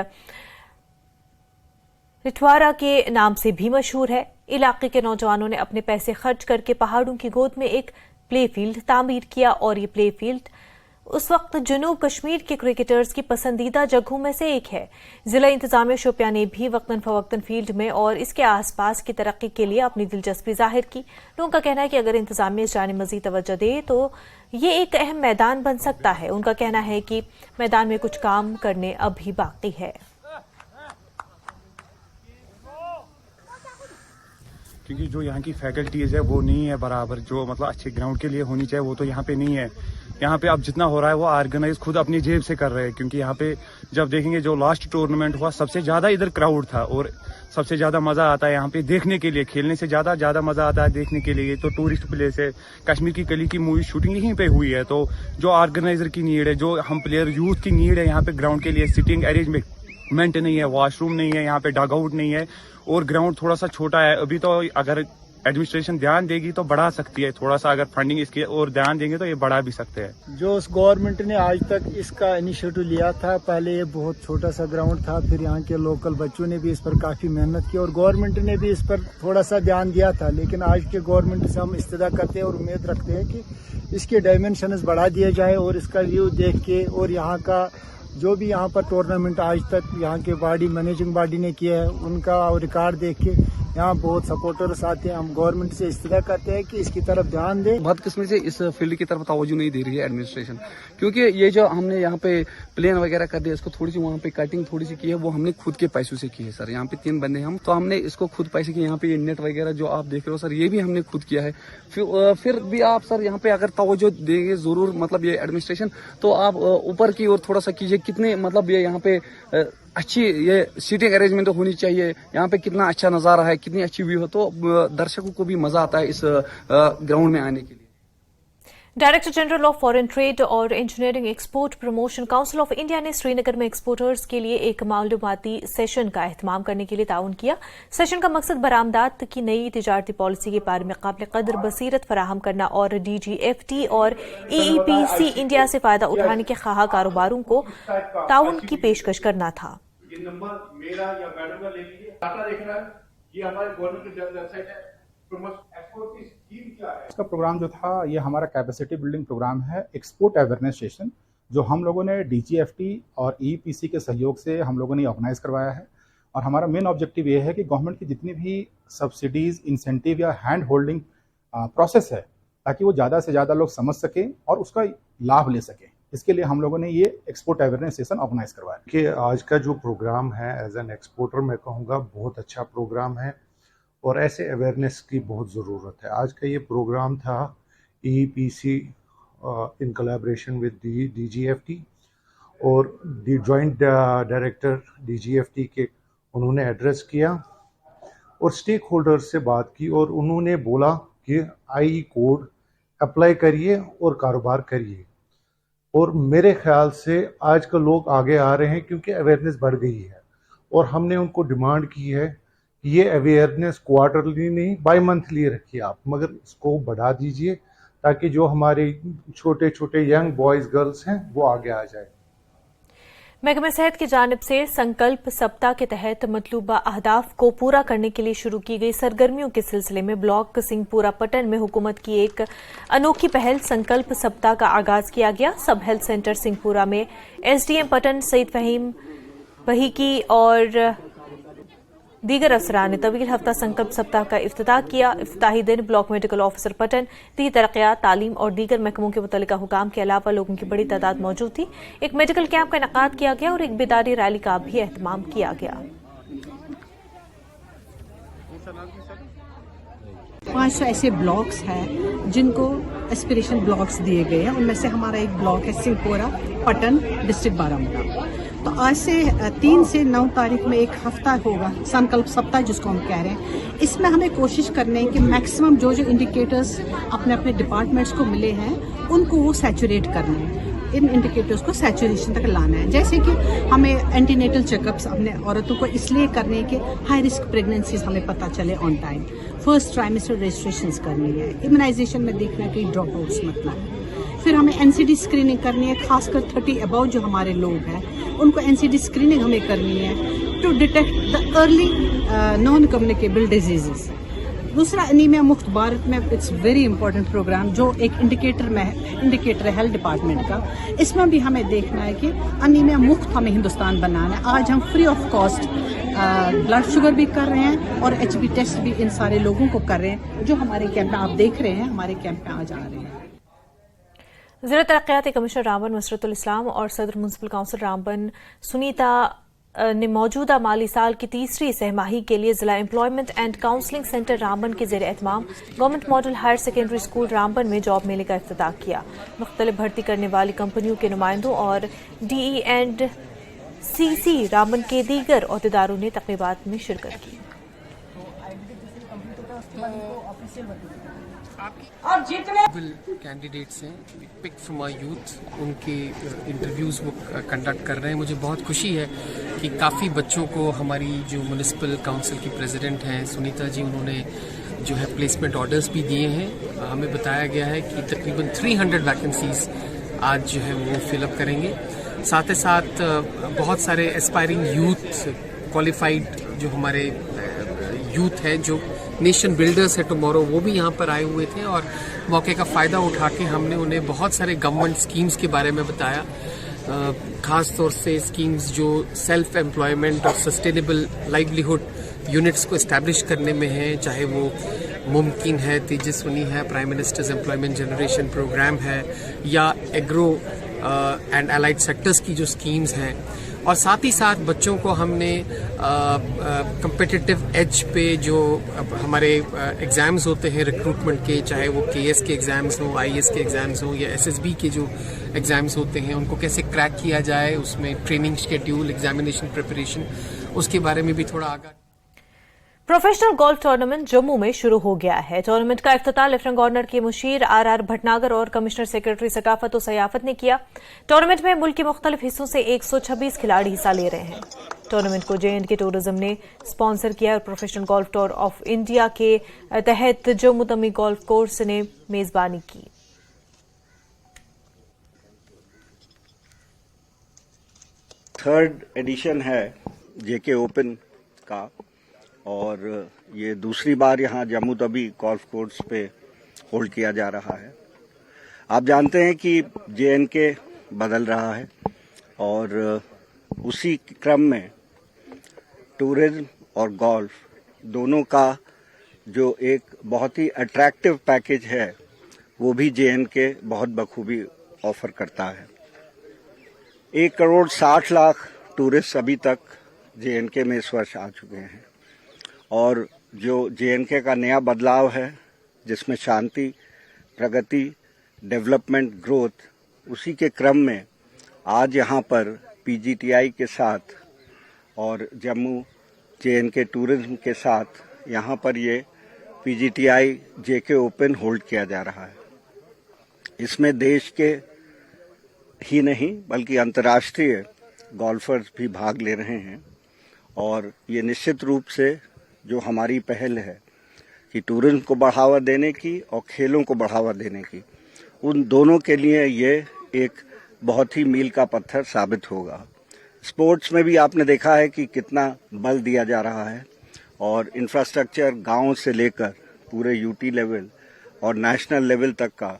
रिठवारा के नाम से भी मशहूर है। इलाके के नौजवानों ने अपने पैसे खर्च करके पहाड़ों की गोद में एक प्ले फील्ड तामीर किया और ये प्ले फील्ड उस वक्त जनूब कश्मीर के क्रिकेटर्स की पसंदीदा जगहों में से एक है। जिला इंतजामिया शोपियां ने भी वक्तन फवक्तन फील्ड में और इसके आसपास की तरक्की के लिए अपनी दिलचस्पी जाहिर की। लोगों का कहना है कि अगर इंतजामिया इस जाने मजीद तवज्जो दे तो ये एक अहम मैदान बन सकता है। उनका कहना है कि मैदान में कुछ काम करने अभी बाकी है, क्योंकि जो यहाँ की फैकल्टीज है वो नहीं है बराबर, जो मतलब अच्छे ग्राउंड के लिए होनी चाहिए वो तो यहाँ पे नहीं है। यहाँ पे अब जितना हो रहा है वो ऑर्गेनाइज खुद अपनी जेब से कर रहे हैं, क्योंकि यहाँ पे जब देखेंगे जो लास्ट टूर्नामेंट हुआ सबसे ज्यादा इधर क्राउड था और सबसे ज्यादा मजा आता है यहाँ पे देखने के लिए, खेलने से ज्यादा मजा आता है देखने के लिए। तो टूरिस्ट प्लेस है, कश्मीर की कली की मूवी शूटिंग यहीं पे हुई है। तो जो ऑर्गेनाइजर की नीड है, जो हम प्लेयर यूथ की नीड है यहाँ पे ग्राउंड के लिए, सिटिंग अरेंजमेंट नहीं है, वॉशरूम नहीं है, यहाँ पे डग आउट नहीं है और ग्राउंड थोड़ा सा छोटा है अभी। तो अगर एडमिनिस्ट्रेशन ध्यान देगी तो बढ़ा सकती है, थोड़ा सा अगर फंडिंग इसकी और ध्यान देंगे तो ये बढ़ा भी सकते हैं। जो गवर्नमेंट ने आज तक इसका इनिशिएटिव लिया था, पहले ये बहुत छोटा सा ग्राउंड था, फिर यहाँ के लोकल बच्चों ने भी इस पर काफी मेहनत की और गवर्नमेंट ने भी इस पर थोड़ा सा ध्यान दिया था। लेकिन आज के गवर्नमेंट से हम इस्तदा करते हैं और उम्मीद रखते हैं कि इसके डायमेंशंस बढ़ा दिए जाए और इसका व्यू देख के और यहाँ का जो भी यहाँ पर टूर्नामेंट आज तक यहाँ के बॉडी मैनेजिंग बॉडी ने किया है उनका रिकॉर्ड देख के यहाँ बहुत सपोर्टर्स आते हैं। हम गवर्नमेंट से इस्तदा करते हैं कि इसकी तरफ ध्यान दें। बदकिस्मती से इस फील्ड की तरफ तवज्जो नहीं दे रही है एडमिनिस्ट्रेशन, क्योंकि ये जो हमने यहाँ पे प्लेन वगैरह कर दिया, इसको थोड़ी सी वहाँ पे कटिंग थोड़ी सी की है, वो हमने खुद के पैसों से की है सर। यहाँ पे 3 बंदे हम, तो हमने इसको खुद पैसे किए। यहाँ पे ये नेट वगैरह जो आप देख रहे हो सर, ये भी हमने खुद किया है। फिर भी आप सर यहाँ पे अगर तवज्जो देंगे जरूर, मतलब ये एडमिनिस्ट्रेशन, तो आप ऊपर की ओर थोड़ा सा कीजिए। कितने मतलब ये यहाँ पे अच्छी ये सीटिंग अरेंजमेंट होनी चाहिए, यहाँ पे कितना अच्छा नज़ारा है, कितनी अच्छी व्यू है, तो दर्शकों को भी मजा आता है इस ग्राउंड में आने के लिए। Director general of foreign trade और engineering export promotion council of India ने श्रीनगर में एक्सपोर्टर्स के लिए एक मालूमाती सेशन का एहतमाम करने के लिए ताउन किया। सेशन का मकसद बरामदात की नई तिजारती पॉलिसी के बारे में काबिल कदर बसीरत फराहम करना और DGFT और EEPC इंडिया से फायदा उठाने के ख्वाह कारोबारों को ताउन की पेशकश करना था। ये नंबर मेरा या मैडम का ले लीजिए, डाटा देख रहा है, ये हमारे गवर्नमेंट की वेबसाइट है। एक्सपोर्ट की स्कीम क्या है? इसका प्रोग्राम जो था ये हमारा कैपेसिटी बिल्डिंग प्रोग्राम है, एक्सपोर्ट अवेयरनेस सेशन, जो हम लोगों ने DGFT और EEPC के सहयोग से हम लोगों ने ऑर्गेनाइज करवाया है। और हमारा मेन ऑब्जेक्टिव ये है कि गवर्नमेंट की जितनी भी सब्सिडीज, इंसेंटिव या हैंड होल्डिंग प्रोसेस है, ताकि वो ज़्यादा से ज़्यादा लोग समझ सकें और उसका लाभ ले सकें। इसके लिए हम लोगों ने ये एक्सपोर्ट अवेयरनेस सेशन ऑर्गेनाइज करवाया। कि आज का जो प्रोग्राम है एज एन एक्सपोर्टर मैं कहूँगा बहुत अच्छा प्रोग्राम है और ऐसे अवेयरनेस की बहुत ज़रूरत है। आज का ये प्रोग्राम था EPC in collaboration with DGFT और दी जॉइंट डायरेक्टर DGFT के उन्होंने एड्रेस किया और स्टेक होल्डर से बात की और उन्होंने बोला कि IE कोड अप्लाई करिए और कारोबार करिए। और मेरे ख्याल से आजकल लोग आगे आ रहे हैं क्योंकि अवेयरनेस बढ़ गई है और हमने उनको डिमांड की है कि ये अवेयरनेस क्वार्टरली नहीं बाई मंथली रखिए आप, मगर इसको बढ़ा दीजिए ताकि जो हमारे छोटे छोटे यंग बॉयज़ गर्ल्स हैं वो आगे आ जाए। महकमा सेहत की जानिब से संकल्प सप्ताह के तहत मतलूबा अहदाफ को पूरा करने के लिए शुरू की गई सरगर्मियों के सिलसिले में ब्लॉक सिंहपुरा पटन में हुकूमत की एक अनोखी पहल संकल्प सप्ताह का आगाज किया गया। सब हेल्थ सेंटर सिंहपुरा में SDM पटन सईद फहीम बहीकी और दीगर अफसरान ने तवील हफ्ता संकल्प सप्ताह का इफ्तिताह किया। इफ्तिताही दिन ब्लॉक मेडिकल ऑफिसर पटन, दी तरक्यात, तालीम और दीगर महकमों के मुतल्लिका हुकाम के अलावा लोगों की बड़ी तादाद मौजूद थी। एक मेडिकल कैंप का इनेकाद किया गया और एक बेदारी रैली का भी एहतमाम किया गया। 500 ऐसे ब्लॉक्स हैं जिनको एस्पिरेशन ब्लॉक्स दिए गए हैं। उनमें से हमारा एक ब्लॉक है सिंहपुरा पटन, डिस्ट्रिक्ट बारामूला। तो आज से 3 से 9 तारीख में एक हफ्ता होगा संकल्प सप्ताह जिसको हम कह रहे हैं। इसमें हमें कोशिश करनी है कि मैक्सिमम जो इंडिकेटर्स अपने अपने डिपार्टमेंट्स को मिले हैं उनको वो सैचुरेट करना है, इन इंडिकेटर्स को सैचुरेशन तक लाना है। जैसे कि हमें एंटीनेटल चेकअप्स अपने औरतों को इसलिए करने के हाई रिस्क प्रेगनेंसीज हमें पता चले on time, first trimester registrations करनी है, इम्यूनाइजेशन में देखना है कि ड्रॉप आउट्स मत ना है। फिर हमें NCD स्क्रीनिंग करनी है, खासकर 30 अबव जो हमारे लोग हैं उनको NCD स्क्रीनिंग हमें करनी है to detect the early non communicable diseases. दूसरा अनीमिया मुक्त भारत में इट्स वेरी इंपॉर्टेंट प्रोग्राम जो एक इंडिकेटर है हेल्थ डिपार्टमेंट का। इसमें भी हमें देखना है कि अनीमिया मुक्त हमें हिंदुस्तान बनाना है। आज हम free of cost blood sugar भी कर रहे हैं और HB टेस्ट भी इन सारे लोगों को कर रहे हैं जो हमारे कैंप में आप देख रहे हैं, हमारे कैंप में आज आ रहे हैं। जिला तरक्याती कमिश्नर रामबन मसरतुल इस्लाम और सदर म्युनिसिपल काउंसिल रामबन सुनीता ने मौजूदा माली साल की तीसरी सहमाही के लिए जिला employment and counselling centre Ramban के जेर एहतमाम government model higher secondary school Ramban में जॉब मेले का इफ्तिताह किया। मुख्तलिफ भर्ती करने वाली कंपनियों के नुमाइंदों और DE एंड CC रामबन के दीगर ओहदेदारों ने तकरीबात में शिरकत की। और जितने कैंडिडेट्स हैं पिक फ्रॉम आवर यूथ, उनके इंटरव्यूज़ वो कंडक्ट कर रहे हैं। मुझे बहुत खुशी है कि काफ़ी बच्चों को हमारी जो म्युनिसिपल काउंसिल की प्रेसिडेंट हैं सुनीता जी, उन्होंने जो है प्लेसमेंट ऑर्डर्स भी दिए हैं। हमें बताया गया है कि तकरीबन 300 वैकेंसीज आज जो है वो फिलअप करेंगे। साथ ही साथ बहुत सारे एस्पायरिंग यूथ, क्वालिफाइड जो हमारे यूथ हैं जो नेशन बिल्डर्स है टुमारो, वो भी यहाँ पर आए हुए थे और मौके का फ़ायदा उठा के हमने उन्हें बहुत सारे गवर्नमेंट स्कीम्स के बारे में बताया। खास तौर से स्कीम्स जो सेल्फ एम्प्लॉयमेंट और सस्टेनेबल लाइवलीहुड यूनिट्स को इस्टेब्लिश करने में है, चाहे वो मुमकिन है, तेजस्विनी है, prime minister's employment generation programme है, या एग्रो एंड एलाइड सेक्टर्स की जो स्कीम्स हैं। और साथ ही साथ बच्चों को हमने कम्पिटिटिव एज पे जो हमारे एग्ज़ाम्स होते हैं रिक्रूटमेंट के, चाहे वो KS के एग्ज़ाम्स हों, IAS के एग्ज़ाम्स हों या SSB के जो एग्ज़ाम्स होते हैं, उनको कैसे क्रैक किया जाए, उसमें ट्रेनिंग शेड्यूल, एग्जामिनेशन प्रिपरेशन, उसके बारे में भी थोड़ा आगा। प्रोफेशनल गोल्फ टूर्नामेंट जम्मू में शुरू हो गया है। टूर्नामेंट का इफ्तिताह लेफ्टिनेंट गवर्नर के मुशीर RR भटनागर और कमिश्नर सेक्रेटरी सकाफत और सयाफत ने किया। टूर्नामेंट में मुल्क के मुख्तलिफ हिस्सों से 126 खिलाड़ी हिस्सा ले रहे हैं। टूर्नामेंट को JNK टूरिज्म ने स्पॉन्सर किया और professional golf tour of India के तहत जम्मू तमी गोल्फ कोर्स ने मेजबानी की। थर्ड एडिशन है JK ओपन का और ये दूसरी बार यहाँ जम्मू तवी गोल्फ कोर्स पे होल्ड किया जा रहा है। आप जानते हैं कि JNK बदल रहा है और उसी क्रम में टूरिज्म और गोल्फ दोनों का जो एक बहुत ही अट्रैक्टिव पैकेज है वो भी JNK बहुत बखूबी ऑफर करता है। 1,60,00,000 टूरिस्ट अभी तक JNK में इस वर्ष आ चुके हैं और जो जेएनके का नया बदलाव है, जिसमें शांति, प्रगति, डेवलपमेंट, ग्रोथ, उसी के क्रम में आज यहाँ पर पीजीटीआई के साथ और जम्मू जेएनके टूरिज्म के साथ यहाँ पर ये पीजीटीआई जेके ओपन होल्ड किया जा रहा है। इसमें देश के ही नहीं बल्कि अंतर्राष्ट्रीय गोल्फर्स भी भाग ले रहे हैं और ये निश्चित रूप से जो हमारी पहल है कि टूरिज्म को बढ़ावा देने की और खेलों को बढ़ावा देने की, उन दोनों के लिए ये एक बहुत ही मील का पत्थर साबित होगा। स्पोर्ट्स में भी आपने देखा है कि कितना बल दिया जा रहा है और इंफ्रास्ट्रक्चर गांव से लेकर पूरे यूटी लेवल और नेशनल लेवल तक का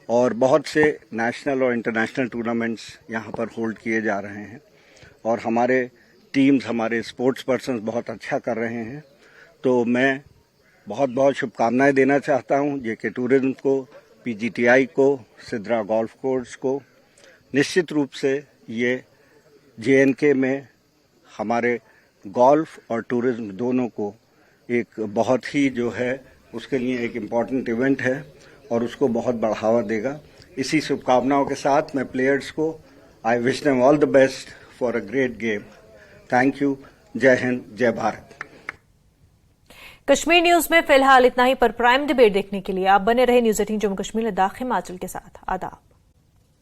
और बहुत से नेशनल और इंटरनेशनल टूर्नामेंट्स यहाँ पर होल्ड किए जा रहे हैं और हमारे टीम्स, हमारे स्पोर्ट्स पर्सन्स बहुत अच्छा कर रहे हैं। तो मैं बहुत बहुत शुभकामनाएं देना चाहता हूं जेके टूरिज्म को, पीजीटीआई को, सिद्रा गोल्फ कोर्स को। निश्चित रूप से ये जेएनके में हमारे गोल्फ और टूरिज्म दोनों को एक बहुत ही जो है उसके लिए एक इम्पॉर्टेंट इवेंट है और उसको बहुत बढ़ावा देगा। इसी शुभकामनाओं के साथ मैं प्लेयर्स को I wish them all the best for a great game. Thank you. जय हिंद, जय भारत। कश्मीर न्यूज में फिलहाल इतना ही, पर प्राइम डिबेट देखने के लिए आप बने रहे न्यूज 18 जम्मू कश्मीर लद्दाख हिमाचल के साथ। आदाब।